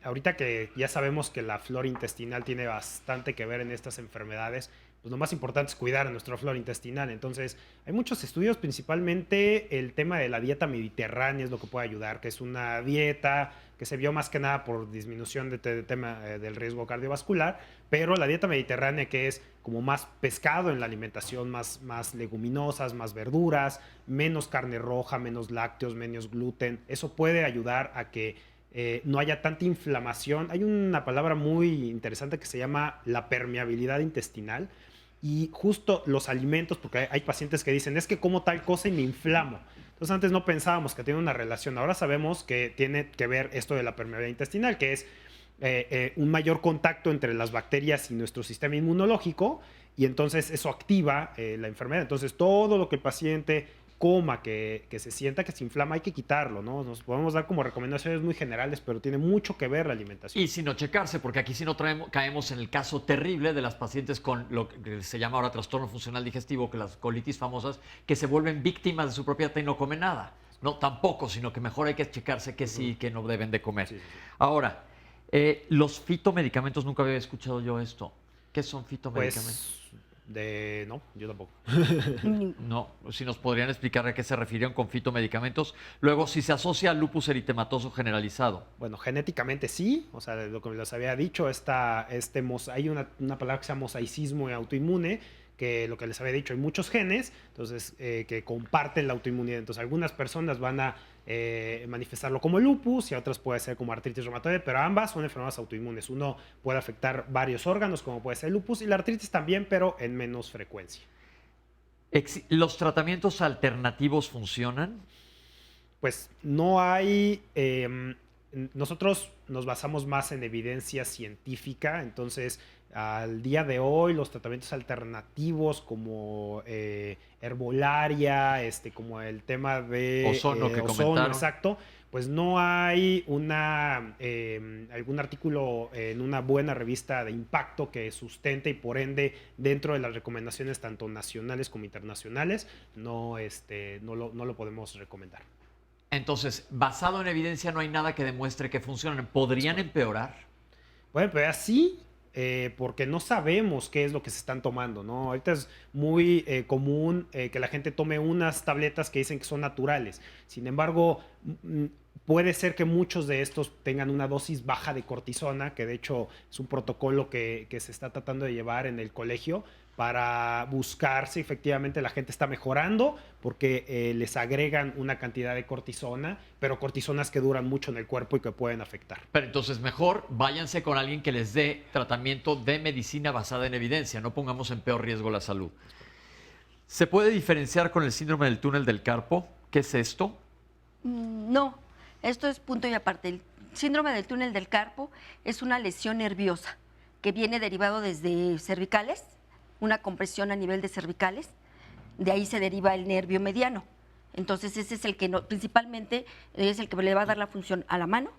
ahorita que ya sabemos que la flora intestinal tiene bastante que ver en estas enfermedades, pues lo más importante es cuidar a nuestra flora intestinal. Entonces, hay muchos estudios, principalmente el tema de la dieta mediterránea es lo que puede ayudar, que es una dieta que se vio más que nada por disminución de tema del riesgo cardiovascular, pero la dieta mediterránea, que es como más pescado en la alimentación, más leguminosas, más verduras, menos carne roja, menos lácteos, menos gluten, eso puede ayudar a que no haya tanta inflamación. Hay una palabra muy interesante que se llama la permeabilidad intestinal, y justo los alimentos, porque hay pacientes que dicen, es que como tal cosa y me inflamo. Entonces antes no pensábamos que tiene una relación, ahora sabemos que tiene que ver esto de la permeabilidad intestinal, que es un mayor contacto entre las bacterias y nuestro sistema inmunológico, y entonces eso activa la enfermedad. Entonces todo lo que el paciente coma, que se sienta que se inflama, hay que quitarlo, ¿no? Nos podemos dar como recomendaciones muy generales, pero tiene mucho que ver la alimentación. Y si no checarse, porque aquí si no caemos en el caso terrible de las pacientes con lo que se llama ahora trastorno funcional digestivo, que las colitis famosas, que se vuelven víctimas de su propia dieta y no comen nada. No, tampoco, sino que mejor hay que checarse que sí y que no deben de comer. Sí, sí, sí. Ahora, los fitomedicamentos, nunca había escuchado yo esto. ¿Qué son fitomedicamentos? Pues, no, yo tampoco. No, si nos podrían explicar a qué se refirieron con fitomedicamentos. Luego, si se asocia al lupus eritematoso generalizado. Bueno, genéticamente sí, o sea, lo que les había dicho, hay una palabra que se llama mosaicismo autoinmune, que lo que les había dicho, hay muchos genes, entonces, que comparten la autoinmunidad. Entonces, algunas personas van a manifestarlo como lupus y otras puede ser como artritis reumatoide, pero ambas son enfermedades autoinmunes. Uno puede afectar varios órganos, como puede ser el lupus, y la artritis también, pero en menos frecuencia. ¿Los tratamientos alternativos funcionan? Pues no hay, nosotros nos basamos más en evidencia científica, entonces al día de hoy los tratamientos alternativos como herbolaria, como el tema de Ozono que comentaron. exacto, pues no hay algún artículo en una buena revista de impacto que sustente y por ende dentro de las recomendaciones tanto nacionales como internacionales no lo podemos recomendar. Entonces, basado en evidencia, no hay nada que demuestre que funcionan. ¿Podrían empeorar? Bueno, pero así, porque no sabemos qué es lo que se están tomando, ¿no? Ahorita es muy común que la gente tome unas tabletas que dicen que son naturales. Sin embargo, puede ser que muchos de estos tengan una dosis baja de cortisona, que de hecho es un protocolo que se está tratando de llevar en el colegio para buscar si efectivamente la gente está mejorando, porque les agregan una cantidad de cortisona, pero cortisonas que duran mucho en el cuerpo y que pueden afectar. Pero entonces mejor váyanse con alguien que les dé tratamiento de medicina basada en evidencia. No pongamos en peor riesgo la salud. ¿Se puede diferenciar con el síndrome del túnel del carpo? ¿Qué es esto? No, esto es punto y aparte. El síndrome del túnel del carpo es una lesión nerviosa que viene derivado desde cervicales, una compresión a nivel de cervicales, de ahí se deriva el nervio mediano. Entonces ese es el que principalmente es el que le va a dar la función a la mano,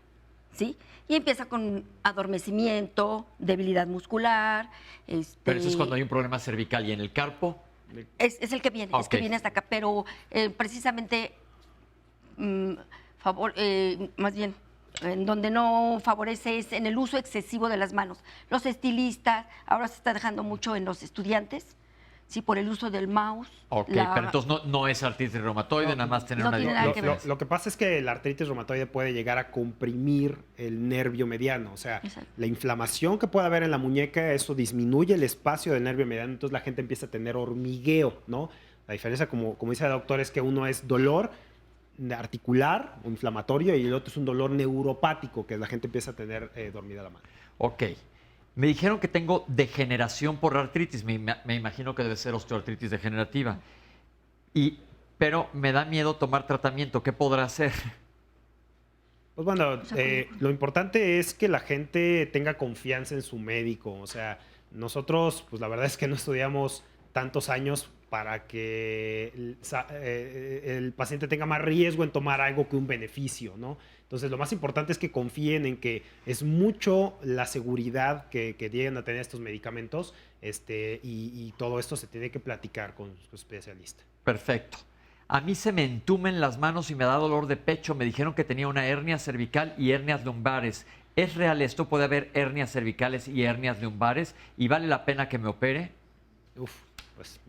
¿sí? Y empieza con adormecimiento, debilidad muscular. Pero eso es cuando hay un problema cervical. ¿Y en el carpo? Es el que viene, es que viene hasta acá, pero precisamente, más bien, en donde no favorece es en el uso excesivo de las manos. Los estilistas, ahora se está dejando mucho en los estudiantes, sí, por el uso del mouse. Ok, pero entonces no es artritis reumatoide, nada más tener no una... tiene nada que ver. Lo que pasa es que la artritis reumatoide puede llegar a comprimir el nervio mediano, o sea, Exacto. La inflamación que puede haber en la muñeca, eso disminuye el espacio del nervio mediano, entonces la gente empieza a tener hormigueo, ¿no? La diferencia, como dice el doctor, es que uno es dolor articular o inflamatorio y el otro es un dolor neuropático que la gente empieza a tener dormida la mano. Ok. Me dijeron que tengo degeneración por artritis. Me imagino que debe ser osteoartritis degenerativa. Pero me da miedo tomar tratamiento. ¿Qué podrá hacer? Pues bueno, lo importante es que la gente tenga confianza en su médico. O sea, nosotros, pues la verdad es que no estudiamos tantos años para que el paciente tenga más riesgo en tomar algo que un beneficio, ¿no? Entonces, lo más importante es que confíen en que es mucho la seguridad que lleguen a tener estos medicamentos y todo esto se tiene que platicar con su especialista. Perfecto. A mí se me entumen las manos y me da dolor de pecho. Me dijeron que tenía una hernia cervical y hernias lumbares. ¿Es real esto? ¿Puede haber hernias cervicales y hernias lumbares? ¿Y vale la pena que me opere? Pues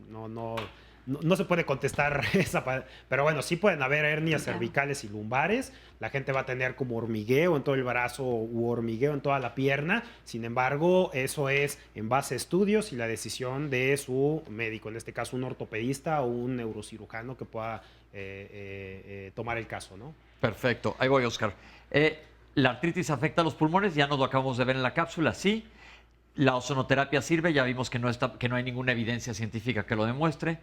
no se puede contestar esa, pero bueno, sí pueden haber hernias cervicales y lumbares. La gente va a tener como hormigueo en todo el brazo u hormigueo en toda la pierna. Sin embargo, eso es en base a estudios y la decisión de su médico, en este caso un ortopedista o un neurocirujano que pueda tomar el caso, ¿no? Perfecto. Ahí voy, Oscar. ¿La artritis afecta a los pulmones? Ya nos lo acabamos de ver en la cápsula, sí. La ozonoterapia sirve, ya vimos que no hay ninguna evidencia científica que lo demuestre.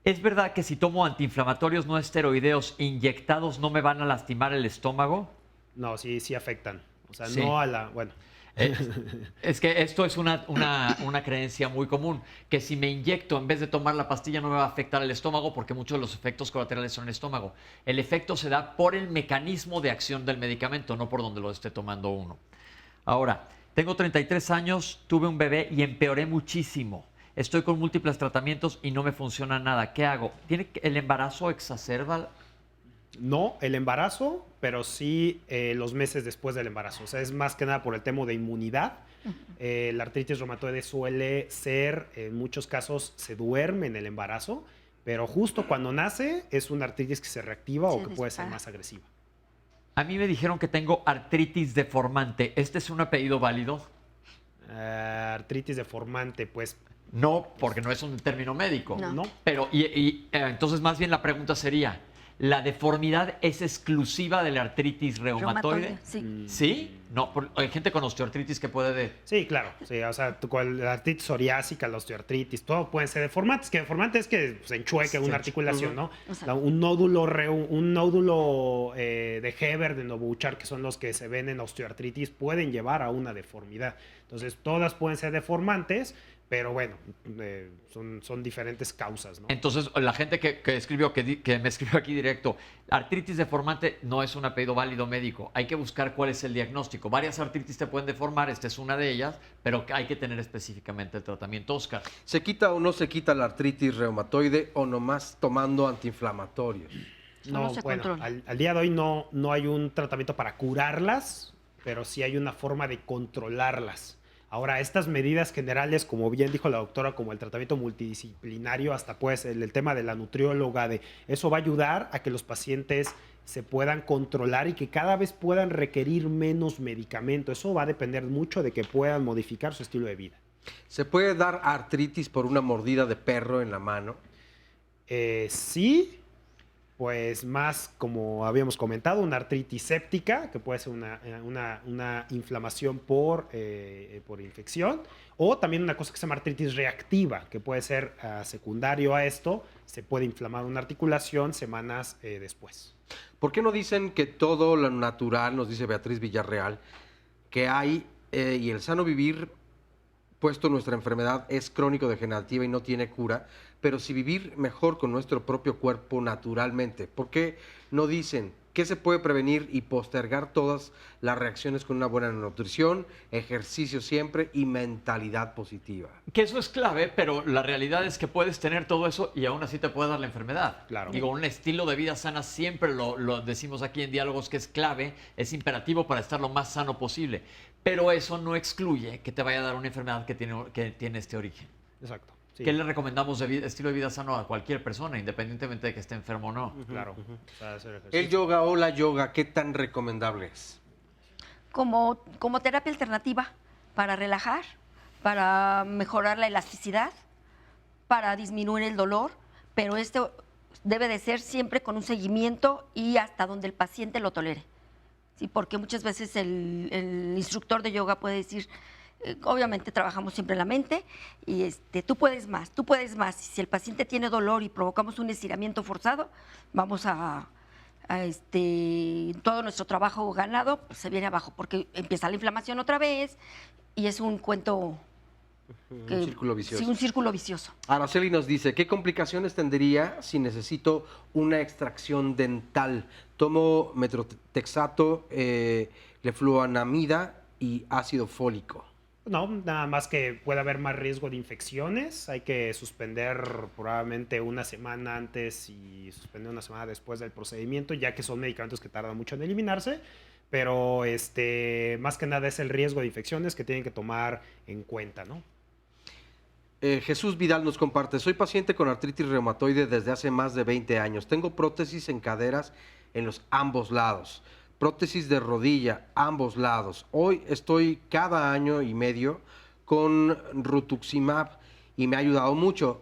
¿Es verdad que si tomo antiinflamatorios no esteroideos inyectados no me van a lastimar el estómago? No, sí afectan. O sea, sí. no a la... Bueno. Es que esto es una creencia muy común, que si me inyecto en vez de tomar la pastilla no me va a afectar el estómago porque muchos de los efectos colaterales son en el estómago. El efecto se da por el mecanismo de acción del medicamento, no por donde lo esté tomando uno. Ahora, tengo 33 años, tuve un bebé y empeoré muchísimo. Estoy con múltiples tratamientos y no me funciona nada. ¿Qué hago? ¿El embarazo exacerba? No el embarazo, pero sí los meses después del embarazo. O sea, es más que nada por el tema de inmunidad. La artritis reumatoide suele ser, en muchos casos, se duerme en el embarazo, pero justo cuando nace es una artritis que se reactiva o que puede ser más agresiva. A mí me dijeron que tengo artritis deformante. ¿Este es un apellido válido? Artritis deformante, pues No, porque no es un término médico. No. no. Pero, entonces más bien la pregunta sería, ¿la deformidad es exclusiva de la artritis reumatoide? Sí. ¿Sí? No, hay gente con osteoartritis que puede... Sí, claro. Sí, o sea, la artritis psoriásica, la osteoartritis, todo pueden ser deformantes. Que deformante es que se enchueque una articulación, ¿no? Un nódulo de Heber, de Novo-Uchar, que son los que se ven en osteoartritis, pueden llevar a una deformidad. Entonces, todas pueden ser deformantes, pero bueno, son diferentes causas, ¿no? Entonces, la gente que escribió, que me escribió aquí directo, artritis deformante no es un apellido válido médico. Hay que buscar cuál es el diagnóstico. Varias artritis te pueden deformar, esta es una de ellas, pero hay que tener específicamente el tratamiento. Oscar. ¿Se quita o no se quita la artritis reumatoide o nomás tomando antiinflamatorios? No, bueno, al día de hoy no hay un tratamiento para curarlas, pero sí hay una forma de controlarlas. Ahora, estas medidas generales, como bien dijo la doctora, como el tratamiento multidisciplinario, hasta pues el tema de la nutrióloga, eso va a ayudar a que los pacientes se puedan controlar y que cada vez puedan requerir menos medicamento. Eso va a depender mucho de que puedan modificar su estilo de vida. ¿Se puede dar artritis por una mordida de perro en la mano? Sí. Pues más, como habíamos comentado, una artritis séptica, que puede ser una inflamación por infección, o también una cosa que se llama artritis reactiva, que puede ser secundario a esto, se puede inflamar una articulación semanas después. ¿Por qué no dicen que todo lo natural, nos dice Beatriz Villarreal, que hay y el sano vivir, puesto nuestra enfermedad es crónico-degenerativa y no tiene cura, pero si vivir mejor con nuestro propio cuerpo naturalmente? ¿Por qué no dicen que se puede prevenir y postergar todas las reacciones con una buena nutrición, ejercicio siempre y mentalidad positiva? Que eso es clave, pero la realidad es que puedes tener todo eso y aún así te puede dar la enfermedad. Claro. Digo, un estilo de vida sana siempre lo decimos aquí en Diálogos que es clave, es imperativo para estar lo más sano posible. Pero eso no excluye que te vaya a dar una enfermedad que tiene este origen. Exacto. Sí. ¿Qué le recomendamos de estilo de vida sano a cualquier persona, independientemente de que esté enfermo o no? Claro. O sea, hacer ejercicio. El yoga o la yoga, ¿qué tan recomendable es? Como terapia alternativa para relajar, para mejorar la elasticidad, para disminuir el dolor, pero esto debe de ser siempre con un seguimiento y hasta donde el paciente lo tolere. Sí, porque muchas veces el instructor de yoga puede decir, obviamente trabajamos siempre en la mente y tú puedes más. Y si el paciente tiene dolor y provocamos un estiramiento forzado, vamos a todo nuestro trabajo ganado pues, se viene abajo porque empieza la inflamación otra vez y es un cuento... Un círculo vicioso. Sí, un círculo vicioso. Araceli nos dice, ¿qué complicaciones tendría si necesito una extracción dental? Tomo metrotexato, lefluanamida y ácido fólico. No, nada más que puede haber más riesgo de infecciones. Hay que suspender probablemente una semana antes y suspender una semana después del procedimiento, ya que son medicamentos que tardan mucho en eliminarse. Pero más que nada es el riesgo de infecciones que tienen que tomar en cuenta, ¿no? Jesús Vidal nos comparte, soy paciente con artritis reumatoide desde hace más de 20 años. Tengo prótesis en caderas en los ambos lados. Prótesis de rodilla, ambos lados. Hoy estoy cada año y medio con rituximab y me ha ayudado mucho.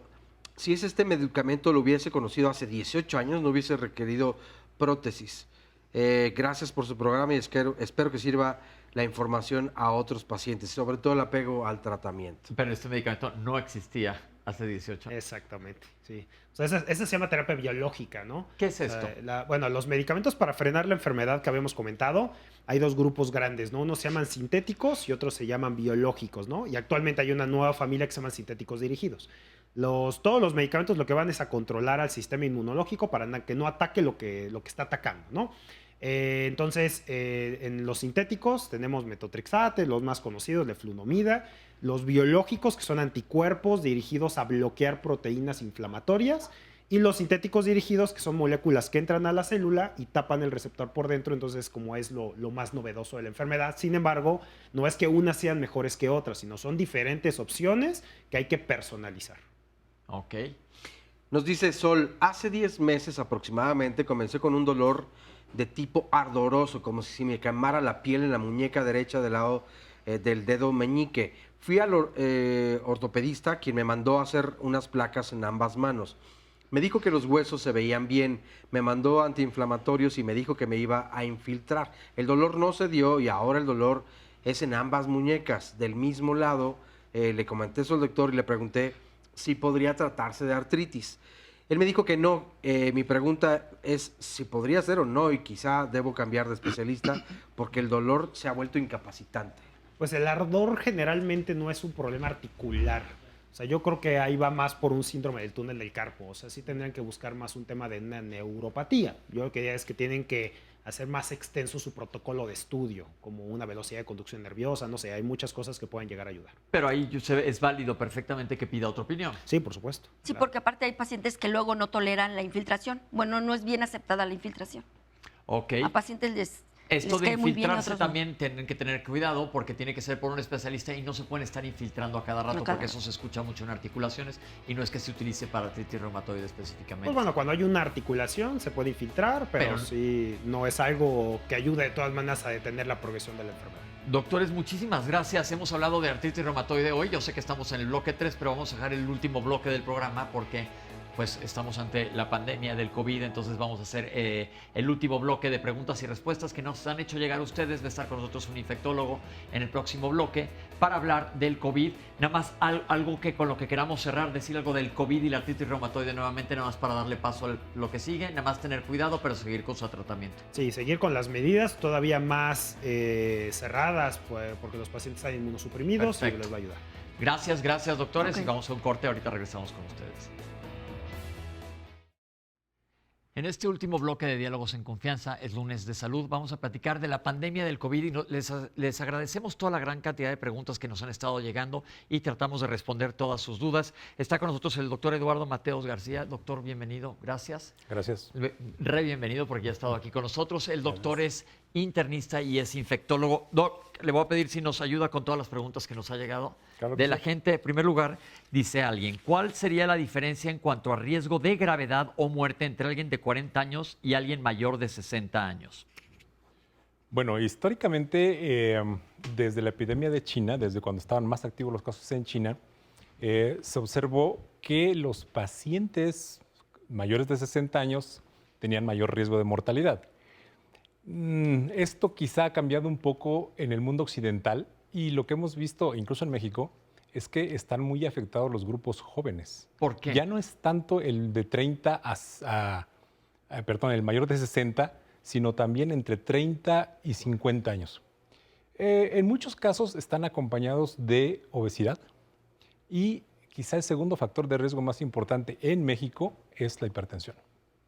Si este medicamento lo hubiese conocido hace 18 años, no hubiese requerido prótesis. Gracias por su programa y espero que sirva la información a otros pacientes, sobre todo el apego al tratamiento. Pero este medicamento no existía hace 18 años. Exactamente, sí. O sea, esa se llama terapia biológica, ¿no? ¿Qué es esto? Bueno, los medicamentos para frenar la enfermedad que habíamos comentado, hay dos grupos grandes, ¿no? Unos se llaman sintéticos y otros se llaman biológicos, ¿no? Y actualmente hay una nueva familia que se llaman sintéticos dirigidos. Todos los medicamentos lo que van es a controlar al sistema inmunológico para que no ataque lo que está atacando, ¿no? Entonces, en los sintéticos tenemos metotrexate, los más conocidos, leflunomida, los biológicos, que son anticuerpos dirigidos a bloquear proteínas inflamatorias, Y los sintéticos dirigidos, que son moléculas que entran a la célula y tapan el receptor por dentro, entonces como es lo más novedoso de la enfermedad. Sin embargo, no es que unas sean mejores que otras, sino son diferentes opciones que hay que personalizar. Ok. Nos dice Sol, hace 10 meses aproximadamente comencé con un dolor de tipo ardoroso, como si me quemara la piel en la muñeca derecha del lado del dedo meñique. Fui al ortopedista, quien me mandó a hacer unas placas en ambas manos. Me dijo que los huesos se veían bien, me mandó antiinflamatorios y me dijo que me iba a infiltrar. El dolor no se dio y ahora el dolor es en ambas muñecas, del mismo lado. Le comenté eso al doctor y le pregunté si podría tratarse de artritis. Él me dijo que no. Mi pregunta es si podría ser o no y quizá debo cambiar de especialista porque el dolor se ha vuelto incapacitante. Pues el ardor generalmente no es un problema articular. O sea, yo creo que ahí va más por un síndrome del túnel del carpo. O sea, sí tendrían que buscar más un tema de una neuropatía. Yo lo que diría es que tienen que hacer más extenso su protocolo de estudio, como una velocidad de conducción nerviosa, no sé, hay muchas cosas que pueden llegar a ayudar. Pero ahí es válido perfectamente que pida otra opinión. Sí, por supuesto. Sí, claro. porque aparte hay pacientes que luego no toleran la infiltración. Bueno, no es bien aceptada la infiltración. Ok. A pacientes les Esto de cae muy bien y infiltrarse otros no. también tienen que tener cuidado porque tiene que ser por un especialista y no se pueden estar infiltrando a cada rato A cada porque rato. eso se escucha mucho en articulaciones y no es que se utilice para artritis reumatoide específicamente. Pues bueno, cuando hay una articulación se puede infiltrar, pero sí no es algo que ayude de todas maneras a detener la progresión de la enfermedad. Doctores, muchísimas gracias. Hemos hablado de artritis reumatoide hoy. Yo sé que estamos en el bloque 3, pero vamos a dejar el último bloque del programa porque pues estamos ante la pandemia del COVID, entonces vamos a hacer el último bloque de preguntas y respuestas que nos han hecho llegar ustedes. Va a estar con nosotros un infectólogo en el próximo bloque para hablar del COVID. Nada más algo que con lo que queramos cerrar, decir algo del COVID y la artritis reumatoide nuevamente, nada más para darle paso a lo que sigue. Nada más tener cuidado, pero seguir con su tratamiento. Sí, seguir con las medidas todavía más cerradas, pues, porque los pacientes están inmunosuprimidos. Perfecto. Y les va a ayudar. Gracias, doctores. Ok. Y vamos a un corte. Ahorita regresamos con ustedes. En este último bloque de Diálogos en Confianza, es lunes de salud, vamos a platicar de la pandemia del COVID y les agradecemos toda la gran cantidad de preguntas que nos han estado llegando y tratamos de responder todas sus dudas. Está con nosotros el doctor Eduardo Mateos García. Doctor, bienvenido, gracias. Gracias. Re bienvenido porque ya ha estado aquí con nosotros. El doctor es internista y es infectólogo. Doc, le voy a pedir si nos ayuda con todas las preguntas que nos ha llegado Claro que de la sí. gente. En primer lugar, dice alguien, ¿cuál sería la diferencia en cuanto a riesgo de gravedad o muerte entre alguien de 40 años y alguien mayor de 60 años? Bueno, históricamente, desde la epidemia de China, desde cuando estaban más activos los casos en China, se observó que los pacientes mayores de 60 años tenían mayor riesgo de mortalidad. Esto quizá ha cambiado un poco en el mundo occidental y lo que hemos visto, incluso en México, es que están muy afectados los grupos jóvenes. ¿Por qué? Ya no es tanto el de 30 el mayor de 60, sino también entre 30 y 50 años. En muchos casos están acompañados de obesidad y quizá el segundo factor de riesgo más importante en México es la hipertensión.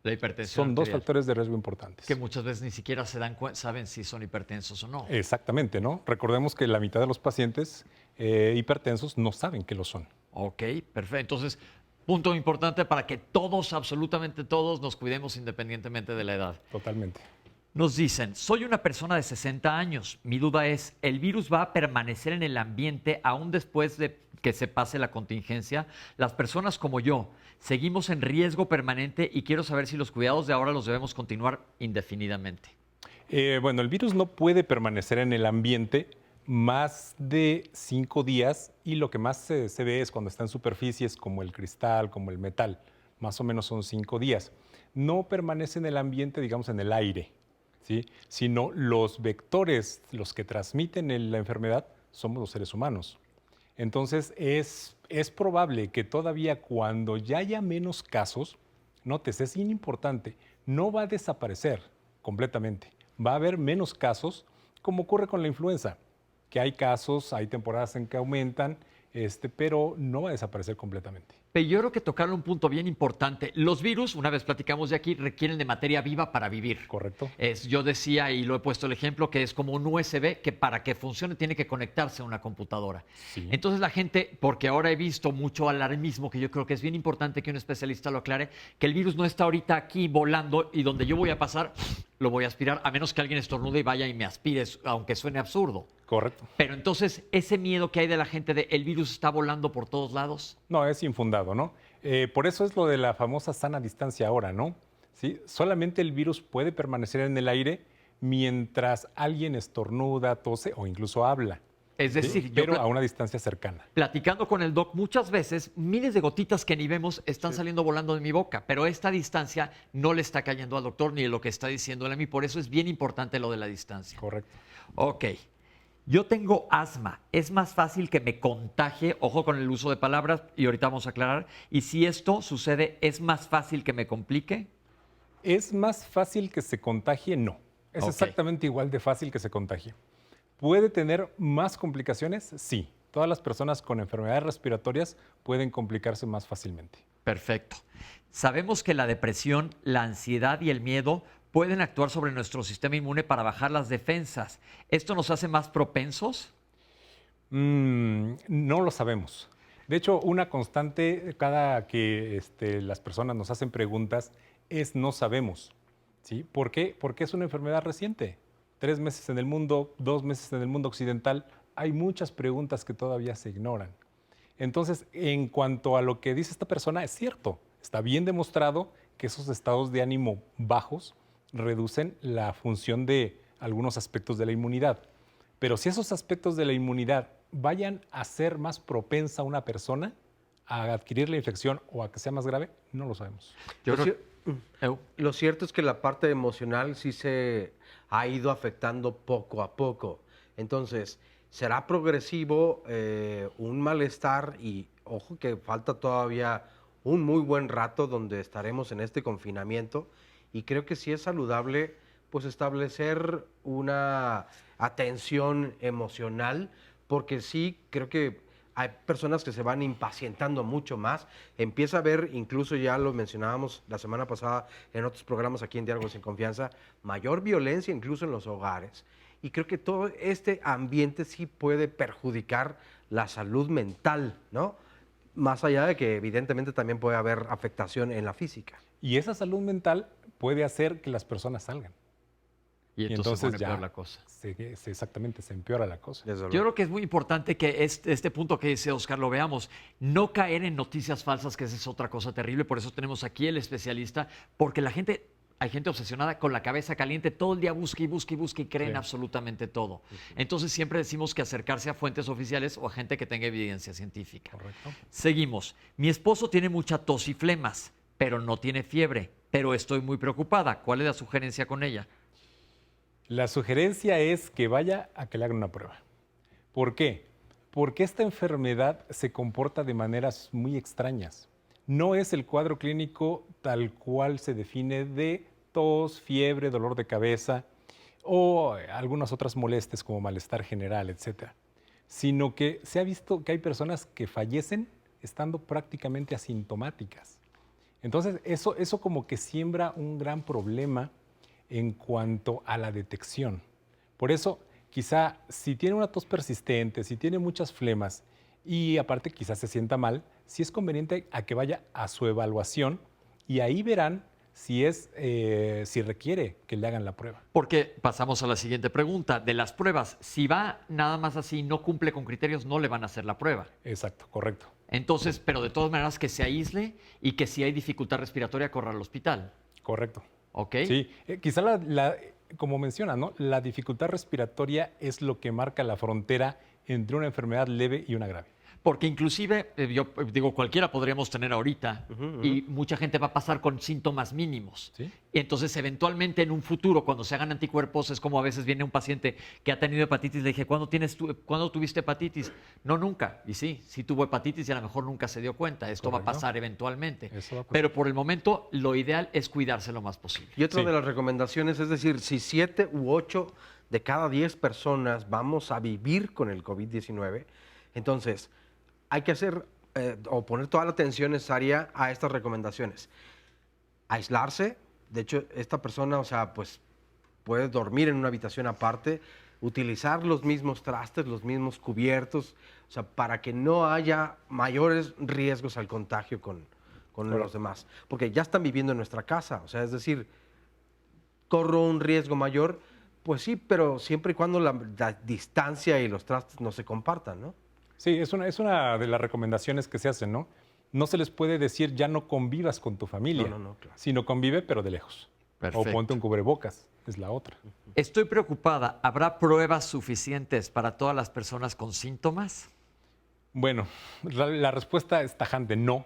La hipertensión Son dos arterial, factores de riesgo importantes. que muchas veces ni siquiera saben si son hipertensos o no. Exactamente, ¿no? Recordemos que la mitad de los pacientes hipertensos no saben que lo son. Ok, perfecto. Entonces, punto importante para que todos, absolutamente todos, nos cuidemos independientemente de la edad. Totalmente. Nos dicen, soy una persona de 60 años. Mi duda es, ¿el virus va a permanecer en el ambiente aún después de que se pase la contingencia? Las personas como yo seguimos en riesgo permanente y quiero saber si los cuidados de ahora los debemos continuar indefinidamente. Bueno, el virus no puede permanecer en el ambiente más de 5 días y lo que más se ve es cuando está en superficies como el cristal, como el metal. Más o menos son 5 días. No permanece en el ambiente, digamos, en el aire, ¿sí? Sino los vectores, los que transmiten la enfermedad, somos los seres humanos. Entonces, es probable que todavía cuando ya haya menos casos, notes, es bien importante, no va a desaparecer completamente. Va a haber menos casos, como ocurre con la influenza, que hay casos, hay temporadas en que aumentan, pero no va a desaparecer completamente. Pero yo creo que tocaron un punto bien importante. Los virus, una vez platicamos de aquí, requieren de materia viva para vivir. Correcto. Yo decía, y lo he puesto el ejemplo, que es como un USB que para que funcione tiene que conectarse a una computadora. Sí. Entonces la gente, porque ahora he visto mucho alarmismo, que yo creo que es bien importante que un especialista lo aclare, que el virus no está ahorita aquí volando y donde yo voy a pasar, lo voy a aspirar, a menos que alguien estornude y vaya y me aspire, aunque suene absurdo. Correcto. Pero entonces, ese miedo que hay de la gente de el virus está volando por todos lados. No, es infundado, ¿no? Por eso es lo de la famosa sana distancia ahora, ¿no? ¿Sí? Solamente el virus puede permanecer en el aire mientras alguien estornuda, tose o incluso habla. Es decir, ¿sí? Pero a una distancia cercana. Platicando con el doc, muchas veces miles de gotitas que ni vemos están saliendo volando de mi boca, pero esta distancia no le está cayendo al doctor ni lo que está diciéndole a mí. Por eso es bien importante lo de la distancia. Correcto. Ok. Yo tengo asma. Es más fácil que me contagie, ojo con el uso de palabras, y ahorita vamos a aclarar. Y si esto sucede, ¿es más fácil que me complique? ¿Es más fácil que se contagie? No. Es Ok. exactamente igual de fácil que se contagie. ¿Puede tener más complicaciones? Sí. Todas las personas con enfermedades respiratorias pueden complicarse más fácilmente. Perfecto. Sabemos que la depresión, la ansiedad y el miedo pueden actuar sobre nuestro sistema inmune para bajar las defensas. ¿Esto nos hace más propensos? No lo sabemos. De hecho, una constante cada que las personas nos hacen preguntas es no sabemos. ¿Sí? ¿Por qué? Porque es una enfermedad reciente. 3 meses en el mundo, 2 meses en el mundo occidental. Hay muchas preguntas que todavía se ignoran. Entonces, en cuanto a lo que dice esta persona, es cierto. Está bien demostrado que esos estados de ánimo bajos reducen la función de algunos aspectos de la inmunidad. Pero si esos aspectos de la inmunidad vayan a ser más propensa a una persona a adquirir la infección o a que sea más grave, no lo sabemos. Lo cierto es que la parte emocional sí se ha ido afectando poco a poco. Entonces, será progresivo un malestar y, ojo, que falta todavía un muy buen rato donde estaremos en este confinamiento y creo que sí es saludable pues establecer una atención emocional porque sí creo que hay personas que se van impacientando mucho más. Empieza a haber, incluso ya lo mencionábamos la semana pasada en otros programas aquí en Diálogos en Confianza, mayor violencia incluso en los hogares. Y creo que todo este ambiente sí puede perjudicar la salud mental, ¿no? Más allá de que evidentemente también puede haber afectación en la física. Y esa salud mental puede hacer que las personas salgan. Y entonces se pone peor la cosa. Exactamente, se empeora la cosa. Yo creo que es muy importante que este punto que dice Oscar lo veamos. No caer en noticias falsas, que esa es otra cosa terrible. Por eso tenemos aquí el especialista, porque hay gente obsesionada con la cabeza caliente, todo el día busca y busca y busca y creen absolutamente todo. Entonces siempre decimos que acercarse a fuentes oficiales o a gente que tenga evidencia científica. Correcto. Seguimos. Mi esposo tiene mucha tos y flemas, pero no tiene fiebre, pero estoy muy preocupada. ¿Cuál es la sugerencia con ella? La sugerencia es que vaya a que le hagan una prueba. ¿Por qué? Porque esta enfermedad se comporta de maneras muy extrañas. No es el cuadro clínico tal cual se define de tos, fiebre, dolor de cabeza o algunas otras molestias como malestar general, etc. Sino que se ha visto que hay personas que fallecen estando prácticamente asintomáticas. Entonces, eso como que siembra un gran problema en cuanto a la detección. Por eso, quizá si tiene una tos persistente, si tiene muchas flemas y aparte quizás se sienta mal, sí es conveniente a que vaya a su evaluación y ahí verán si requiere que le hagan la prueba. Porque pasamos a la siguiente pregunta. De las pruebas, si va nada más así, no cumple con criterios, no le van a hacer la prueba. Exacto, correcto. Entonces, pero de todas maneras que se aísle y que si hay dificultad respiratoria, corra al hospital. Correcto. ¿Ok? Sí, quizá como menciona, ¿no? La dificultad respiratoria es lo que marca la frontera entre una enfermedad leve y una grave. Porque inclusive, yo digo, cualquiera podríamos tener ahorita y mucha gente va a pasar con síntomas mínimos. ¿Sí? Y entonces, eventualmente, en un futuro, cuando se hagan anticuerpos, es como a veces viene un paciente que ha tenido hepatitis, le dije, ¿cuándo tuviste hepatitis? No, nunca. Y sí tuvo hepatitis y a lo mejor nunca se dio cuenta. Esto va a pasar eventualmente. Eso va a pasar. Pero por el momento, lo ideal es cuidarse lo más posible. Y otra de las recomendaciones es decir, si 7 u 8 de cada 10 personas vamos a vivir con el COVID-19, entonces hay que hacer o poner toda la atención necesaria a estas recomendaciones. Aislarse, de hecho, esta persona, o sea, pues puede dormir en una habitación aparte, utilizar los mismos trastes, los mismos cubiertos, o sea, para que no haya mayores riesgos al contagio con los demás. Porque ya están viviendo en nuestra casa, o sea, es decir, corro un riesgo mayor, pues sí, pero siempre y cuando la distancia y los trastes no se compartan, ¿no? Sí, es una de las recomendaciones que se hacen, ¿no? No se les puede decir ya no convivas con tu familia, No, claro. sino convive pero de lejos. Perfecto. O ponte un cubrebocas, es la otra. Estoy preocupada. ¿Habrá pruebas suficientes para todas las personas con síntomas? Bueno, la respuesta es tajante, no.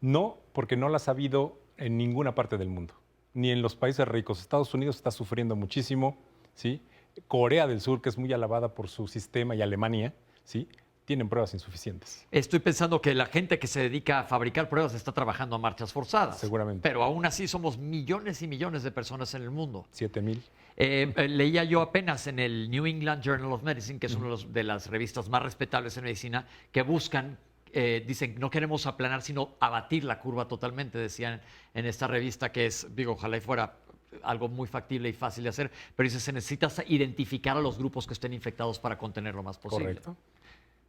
No, porque no las ha habido en ninguna parte del mundo, ni en los países ricos. Estados Unidos está sufriendo muchísimo, ¿sí? Corea del Sur, que es muy alabada por su sistema, y Alemania, ¿sí? Tienen pruebas insuficientes. Estoy pensando que la gente que se dedica a fabricar pruebas está trabajando a marchas forzadas. Seguramente. Pero aún así somos millones y millones de personas en el mundo. 7,000. Leía yo apenas en el New England Journal of Medicine, que es una de las revistas más respetables en medicina, que buscan, dicen, no queremos aplanar, sino abatir la curva totalmente, decían en esta revista, que es, digo, ojalá y fuera algo muy factible y fácil de hacer, pero dice, se necesita identificar a los grupos que estén infectados para contener lo más posible. Correcto.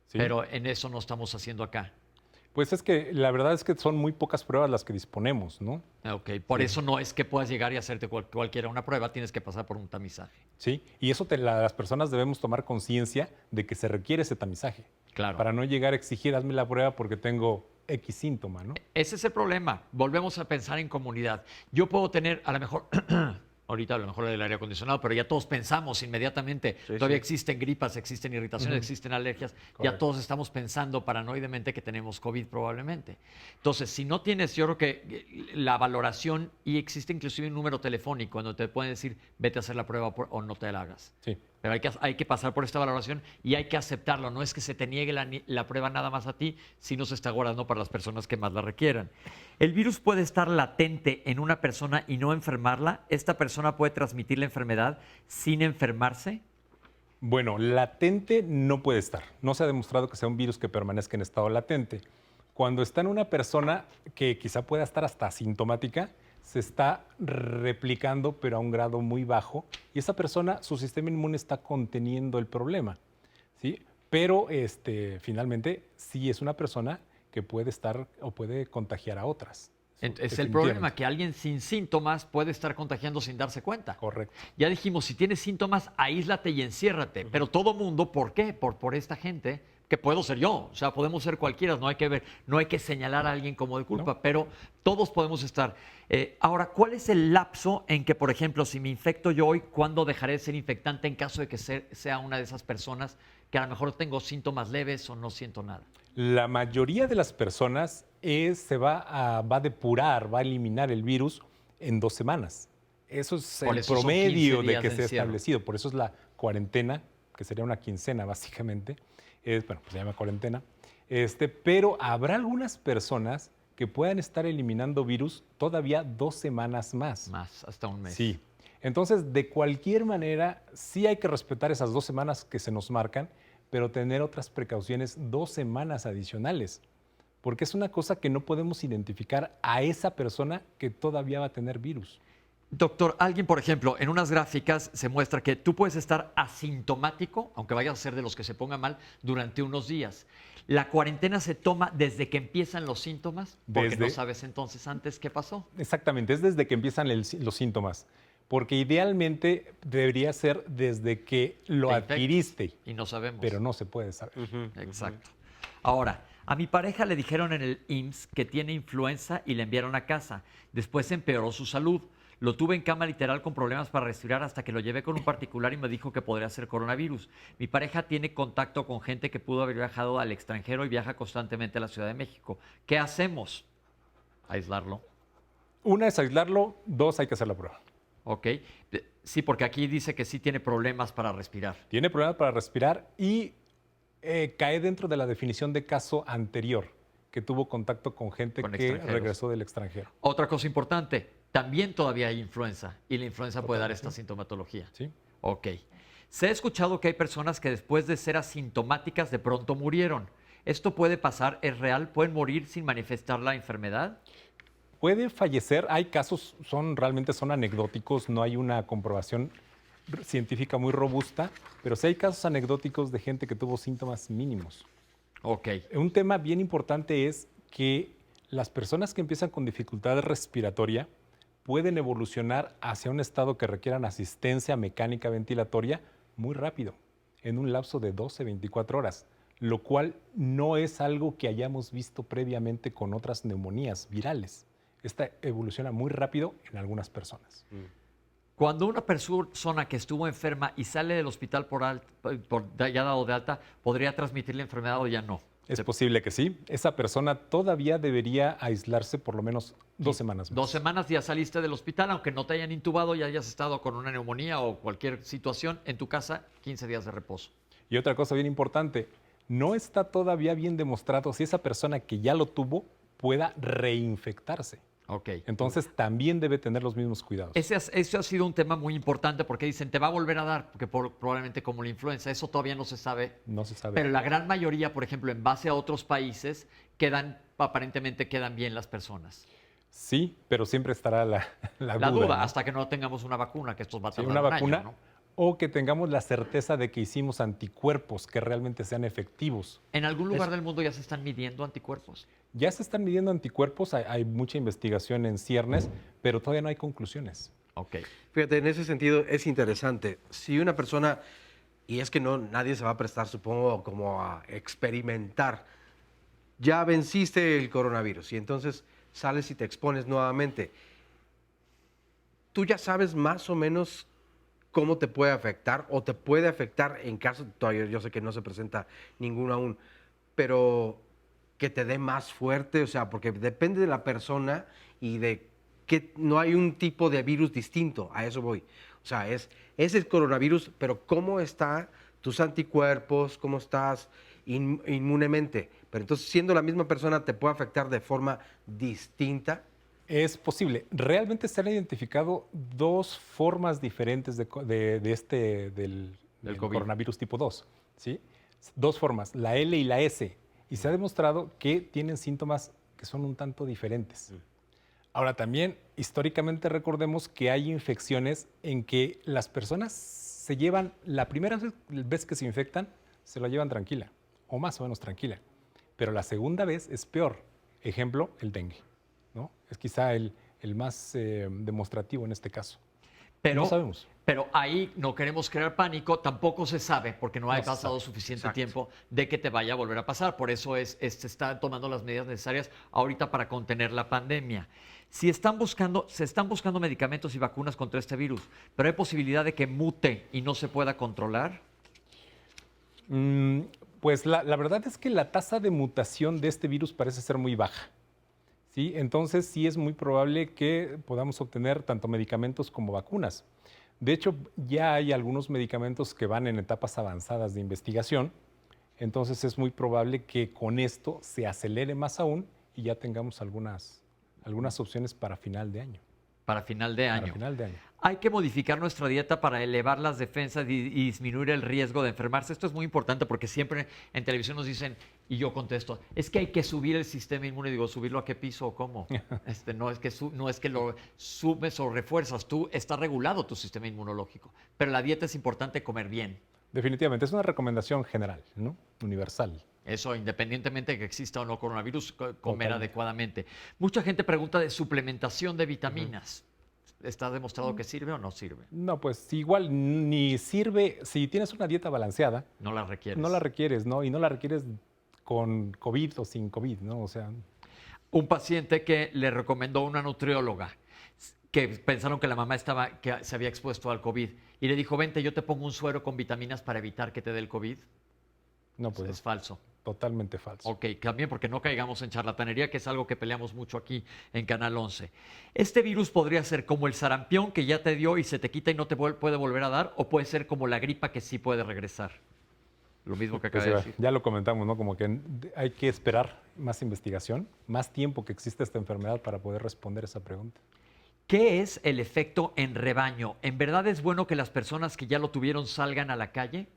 Sí. Pero en eso no estamos haciendo acá. Pues es que la verdad es que son muy pocas pruebas las que disponemos, ¿no? Ok, por eso no es que puedas llegar y hacerte cualquiera una prueba, tienes que pasar por un tamizaje. Sí, y eso las personas debemos tomar conciencia de que se requiere ese tamizaje. Claro. Para no llegar a exigir, hazme la prueba porque tengo X síntoma, ¿no? Ese es el problema. Volvemos a pensar en comunidad. Yo puedo tener, a lo mejor, ahorita a lo mejor el aire acondicionado, pero ya todos pensamos inmediatamente. Todavía existen gripas, existen irritaciones, existen alergias. Correcto. Ya todos estamos pensando paranoidamente que tenemos COVID probablemente. Entonces, si no tienes, yo creo que la valoración, y existe inclusive un número telefónico donde te pueden decir, vete a hacer la prueba o no te la hagas. Sí. Pero hay que pasar por esta valoración y hay que aceptarlo. No es que se te niegue la prueba nada más a ti, sino se está guardando para las personas que más la requieran. ¿El virus puede estar latente en una persona y no enfermarla? ¿Esta persona puede transmitir la enfermedad sin enfermarse? Bueno, latente no puede estar. No se ha demostrado que sea un virus que permanezca en estado latente. Cuando está en una persona que quizá pueda estar hasta asintomática, se está replicando, pero a un grado muy bajo, y esa persona, su sistema inmune está conteniendo el problema, ¿sí? Pero finalmente sí es una persona que puede estar o puede contagiar a otras. Es el problema, que alguien sin síntomas puede estar contagiando sin darse cuenta. Correcto. Ya dijimos, si tienes síntomas, aíslate y enciérrate. Pero todo mundo, ¿por qué? Por esta gente, que puedo ser yo, o sea, podemos ser cualquiera, no hay que señalar a alguien como de culpa, No. pero todos podemos estar. Ahora, ¿cuál es el lapso en que, por ejemplo, si me infecto yo hoy, cuándo dejaré de ser infectante en caso de que sea una de esas personas que a lo mejor tengo síntomas leves o no siento nada? La mayoría de las personas va a depurar, va a eliminar el virus en 2 semanas. Eso es Por el eso son promedio 15 de días que de se ha encierro. establecido. Por eso es la cuarentena, que sería una quincena básicamente. Bueno, pues se llama cuarentena. Pero habrá algunas personas que puedan estar eliminando virus todavía 2 semanas más. Más, hasta un mes. Sí. Entonces, de cualquier manera, sí hay que respetar esas 2 semanas que se nos marcan, pero tener otras precauciones 2 semanas adicionales. Porque es una cosa que no podemos identificar a esa persona que todavía va a tener virus. Doctor, alguien, por ejemplo, en unas gráficas se muestra que tú puedes estar asintomático, aunque vayas a ser de los que se pongan mal, durante unos días. ¿La cuarentena se toma desde que empiezan los síntomas? Porque no sabes entonces antes qué pasó. Exactamente, es desde que empiezan los síntomas. Porque idealmente debería ser desde que lo Te infectas adquiriste. y no sabemos. Pero no se puede saber. Exacto. Ahora, a mi pareja le dijeron en el IMSS que tiene influenza y le enviaron a casa. Después empeoró su salud. Lo tuve en cama literal con problemas para respirar hasta que lo llevé con un particular y me dijo que podría ser coronavirus. Mi pareja tiene contacto con gente que pudo haber viajado al extranjero y viaja constantemente a la Ciudad de México. ¿Qué hacemos? Aislarlo. 1 es aislarlo, 2 hay que hacer la prueba. Ok. Sí, porque aquí dice que sí tiene problemas para respirar. Tiene problemas para respirar y cae dentro de la definición de caso anterior, que tuvo contacto con gente Con que extranjeros. regresó del extranjero. Otra cosa importante, también todavía hay influenza y la influenza puede dar esta sintomatología. ¿Sí? Ok. Se ha escuchado que hay personas que después de ser asintomáticas de pronto murieron. ¿Esto puede pasar? ¿Es real? ¿Pueden morir sin manifestar la enfermedad? Puede fallecer, hay casos, realmente son anecdóticos, no hay una comprobación científica muy robusta, pero sí hay casos anecdóticos de gente que tuvo síntomas mínimos. Ok. Un tema bien importante es que las personas que empiezan con dificultad respiratoria pueden evolucionar hacia un estado que requieran asistencia mecánica ventilatoria muy rápido, en un lapso de 12, 24 horas, lo cual no es algo que hayamos visto previamente con otras neumonías virales. Esta evoluciona muy rápido en algunas personas. Cuando una persona que estuvo enferma y sale del hospital ya dado de alta, ¿podría transmitir la enfermedad o ya no? Es posible que sí. Esa persona todavía debería aislarse por lo menos 2 semanas más. 2 semanas ya saliste del hospital, aunque no te hayan intubado y hayas estado con una neumonía o cualquier situación en tu casa, 15 días de reposo. Y otra cosa bien importante, no está todavía bien demostrado si esa persona que ya lo tuvo pueda reinfectarse. Ok. Entonces también debe tener los mismos cuidados. Ese ha sido un tema muy importante porque dicen, te va a volver a dar, porque probablemente como la influenza, eso todavía no se sabe. No se sabe. Pero la gran mayoría, por ejemplo, en base a otros países, aparentemente quedan bien las personas. Sí, pero siempre estará la La duda, duda, ¿no? hasta que no tengamos una vacuna, que esto va a Sí, tardar una un vacuna, año, ¿no? o que tengamos la certeza de que hicimos anticuerpos que realmente sean efectivos. ¿En algún lugar del mundo ya se están midiendo anticuerpos? Ya se están midiendo anticuerpos, hay mucha investigación en ciernes, pero todavía no hay conclusiones. Ok. Fíjate, en ese sentido es interesante. Si una persona, y es que nadie se va a prestar, supongo, como a experimentar, ya venciste el coronavirus y entonces sales y te expones nuevamente. Tú ya sabes más o menos cómo te puede afectar o te puede afectar en caso, todavía yo sé que no se presenta ninguno aún, pero que te dé más fuerte, o sea, porque depende de la persona y de que no hay un tipo de virus distinto, a eso voy. O sea, es el coronavirus, pero ¿cómo están tus anticuerpos? ¿Cómo estás inmunemente? Pero entonces, siendo la misma persona, ¿te puede afectar de forma distinta? Es posible. Realmente se han identificado 2 formas diferentes del COVID. coronavirus tipo 2. ¿Sí? 2 formas, la L y la S. Y se ha demostrado que tienen síntomas que son un tanto diferentes. Ahora también, históricamente recordemos que hay infecciones en que las personas se llevan, la primera vez que se infectan, se la llevan tranquila, o más o menos tranquila. Pero la segunda vez es peor. Ejemplo, el dengue, ¿no? Es quizá el más demostrativo en este caso. Pero, no sabemos. Pero ahí no queremos crear pánico, tampoco se sabe, porque no ha No se pasado sabe. suficiente Exacto. tiempo de que te vaya a volver a pasar. Por eso se están tomando las medidas necesarias ahorita para contener la pandemia. Se están buscando medicamentos y vacunas contra este virus, pero hay posibilidad de que mute y no se pueda controlar. Pues la verdad es que la tasa de mutación de este virus parece ser muy baja. ¿Sí? Entonces sí es muy probable que podamos obtener tanto medicamentos como vacunas. De hecho, ya hay algunos medicamentos que van en etapas avanzadas de investigación, entonces es muy probable que con esto se acelere más aún y ya tengamos algunas opciones para final de año. Para final de año. Para final de año. Hay que modificar nuestra dieta para elevar las defensas y disminuir el riesgo de enfermarse. Esto es muy importante porque siempre en televisión nos dicen, y yo contesto, es que hay que subir el sistema inmune. Digo, ¿subirlo a qué piso o cómo? No es que lo subes o refuerzas. Tú está regulado tu sistema inmunológico. Pero la dieta es importante, comer bien. Definitivamente, es una recomendación general, ¿no? Universal. Eso, independientemente de que exista o no coronavirus, comer Totalmente. adecuadamente. Mucha gente pregunta de suplementación de vitaminas. ¿Está demostrado que sirve o no sirve? No, pues igual ni sirve, si tienes una dieta balanceada, No la requieres. no la requieres, ¿no? Y no la requieres con COVID o sin COVID, ¿no? O sea, Un paciente que le recomendó una nutrióloga que pensaron que la mamá que se había expuesto al COVID y le dijo, vente, yo te pongo un suero con vitaminas para evitar que te dé el COVID. no, pues Es falso. totalmente falso. Ok, también porque no caigamos en charlatanería, que es algo que peleamos mucho aquí en Canal 11. ¿Este virus podría ser como el sarampión que ya te dio y se te quita y no te puede volver a dar? ¿O puede ser como la gripa que sí puede regresar? Lo mismo que acaba de Pues, decir. ya lo comentamos, ¿no? Como que hay que esperar más investigación, más tiempo que existe esta enfermedad para poder responder esa pregunta. ¿Qué es el efecto en rebaño? ¿En verdad es bueno que las personas que ya lo tuvieron salgan a la calle?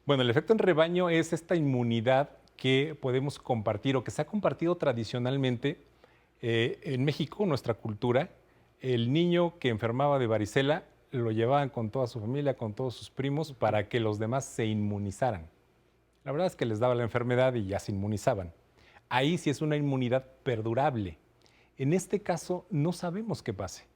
Bueno, el efecto en rebaño es esta inmunidad que podemos compartir o que se ha compartido tradicionalmente en México, nuestra cultura. El niño que enfermaba de varicela lo llevaban con toda su familia, con todos sus primos, para que los demás se inmunizaran. La verdad es que les daba la enfermedad y ya se inmunizaban. Ahí sí es una inmunidad perdurable. En este caso no sabemos qué pase.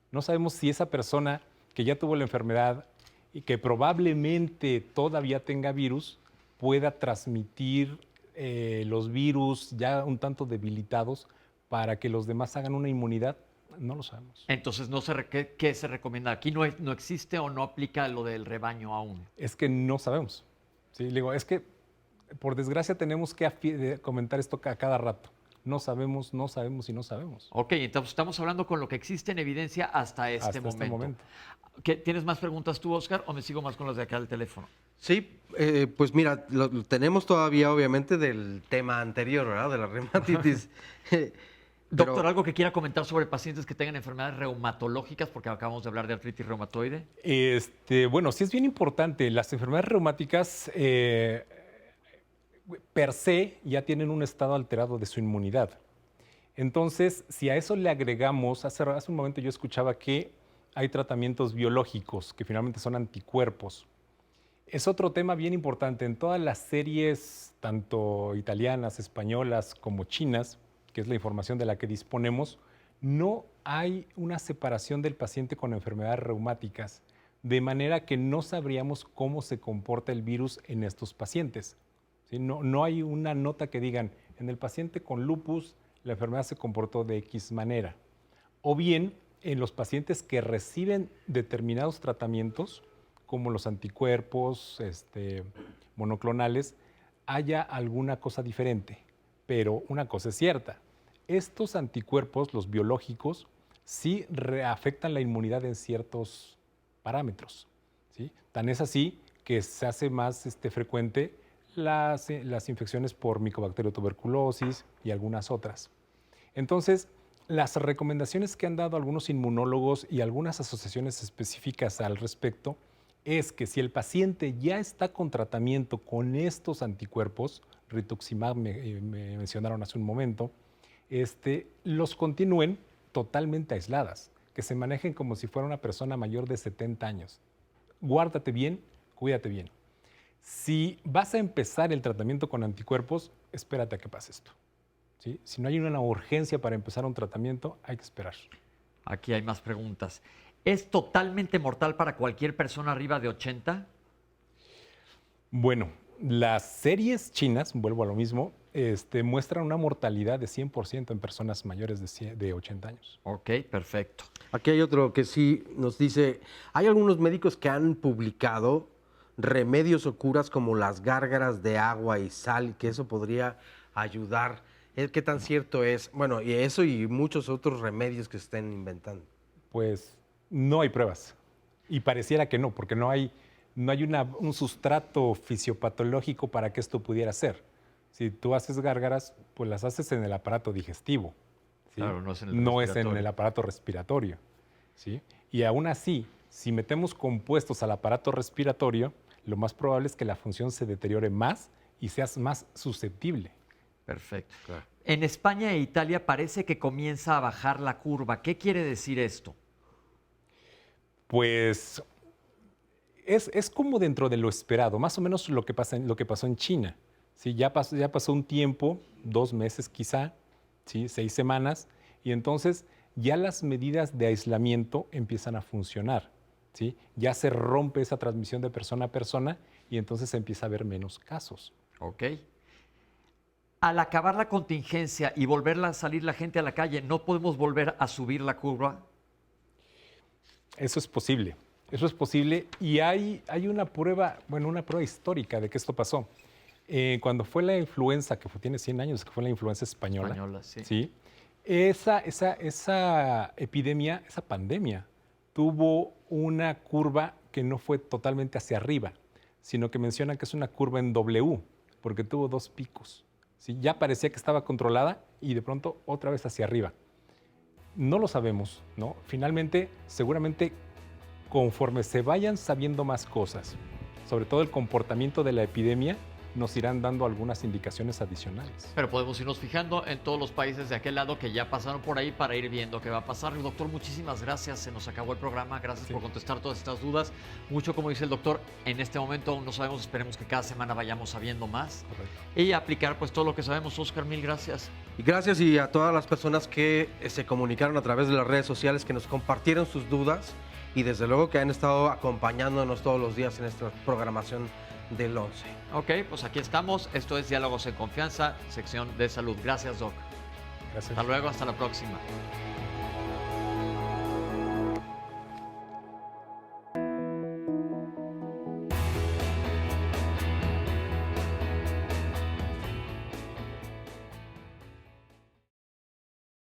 No sabemos si esa persona que ya tuvo la enfermedad y que probablemente todavía tenga virus, pueda transmitir los virus ya un tanto debilitados para que los demás hagan una inmunidad. No lo sabemos. Entonces, ¿qué se recomienda? Aquí no existe o no aplica lo del rebaño aún. Es que no sabemos. ¿Sí? Le digo, es que por desgracia tenemos que comentar esto a cada rato. No sabemos, no sabemos y no sabemos. Ok, entonces estamos hablando con lo que existe en evidencia hasta este momento. ¿Tienes más preguntas tú, Oscar, o me sigo más con las de acá del teléfono? Sí, pues mira, lo tenemos todavía obviamente del tema anterior, ¿verdad? De la reumatitis. Doctor, ¿algo que quiera comentar sobre pacientes que tengan enfermedades reumatológicas? Porque acabamos de hablar de artritis reumatoide. Bueno, sí es bien importante. Las enfermedades reumáticas per se ya tienen un estado alterado de su inmunidad. Entonces, si a eso le agregamos, hace un momento yo escuchaba que hay tratamientos biológicos que finalmente son anticuerpos. Es otro tema bien importante. En todas las series, tanto italianas, españolas como chinas, que es la información de la que disponemos, no hay una separación del paciente con enfermedades reumáticas, de manera que no sabríamos cómo se comporta el virus en estos pacientes. ¿Sí? No hay una nota que digan, en el paciente con lupus la enfermedad se comportó de X manera. O bien, en los pacientes que reciben determinados tratamientos, como los anticuerpos monoclonales, haya alguna cosa diferente. Pero una cosa es cierta, estos anticuerpos, los biológicos, sí afectan la inmunidad en ciertos parámetros. ¿Sí? Tan es así que se hace más frecuente las infecciones por micobacteriotuberculosis y algunas otras. Entonces, las recomendaciones que han dado algunos inmunólogos y algunas asociaciones específicas al respecto es que si el paciente ya está con tratamiento con estos anticuerpos, rituximab me mencionaron hace un momento, los continúen totalmente aisladas, que se manejen como si fuera una persona mayor de 70 años. Guárdate bien, cuídate bien. Si vas a empezar el tratamiento con anticuerpos, espérate a que pase esto. ¿Sí? Si no hay una urgencia para empezar un tratamiento, hay que esperar. Aquí hay más preguntas. ¿Es totalmente mortal para cualquier persona arriba de 80? Bueno, las series chinas, vuelvo a lo mismo, muestran una mortalidad de 100% en personas mayores de 80 años. Ok, perfecto. Aquí hay otro que sí nos dice, hay algunos médicos que han publicado remedios o curas como las gárgaras de agua y sal, que eso podría ayudar. ¿Qué tan cierto es? Bueno, y eso y muchos otros remedios que se estén inventando. Pues no hay pruebas. Y pareciera que no, porque no hay un sustrato fisiopatológico para que esto pudiera ser. Si tú haces gárgaras, pues las haces en el aparato digestivo. ¿Sí? Claro, no es en el aparato respiratorio. ¿Sí? Y aún así, si metemos compuestos al aparato respiratorio, lo más probable es que la función se deteriore más y seas más susceptible. Perfecto. Claro. En España e Italia parece que comienza a bajar la curva. ¿Qué quiere decir esto? Pues es como dentro de lo esperado, más o menos lo que pasó en China. ¿Sí? Ya pasó un tiempo, 2 meses quizá, ¿sí? 6 semanas, y entonces ya las medidas de aislamiento empiezan a funcionar. ¿Sí? Ya se rompe esa transmisión de persona a persona y entonces se empieza a ver menos casos. Ok. Al acabar la contingencia y volver a salir la gente a la calle, ¿no podemos volver a subir la curva? Eso es posible y hay una prueba histórica de que esto pasó. Cuando fue la influenza, tiene 100 años, que fue la influenza española, sí. ¿sí? Esa epidemia, esa pandemia, tuvo una curva que no fue totalmente hacia arriba, sino que mencionan que es una curva en W, porque tuvo 2 picos. ¿Sí? Ya parecía que estaba controlada y de pronto otra vez hacia arriba. No lo sabemos, ¿no? Finalmente, seguramente, conforme se vayan sabiendo más cosas, sobre todo el comportamiento de la epidemia, nos irán dando algunas indicaciones adicionales. Pero podemos irnos fijando en todos los países de aquel lado que ya pasaron por ahí para ir viendo qué va a pasar. Doctor, muchísimas gracias. Se nos acabó el programa. Gracias por contestar todas estas dudas. Mucho, como dice el doctor, en este momento aún no sabemos. Esperemos que cada semana vayamos sabiendo más. Correcto. Y aplicar pues todo lo que sabemos. Oscar, mil gracias. Y gracias y a todas las personas que se comunicaron a través de las redes sociales, que nos compartieron sus dudas y desde luego que han estado acompañándonos todos los días en esta programación del 11. Ok, pues aquí estamos. Esto es Diálogos en Confianza, sección de salud. Gracias, Doc. Gracias. Hasta luego, hasta la próxima.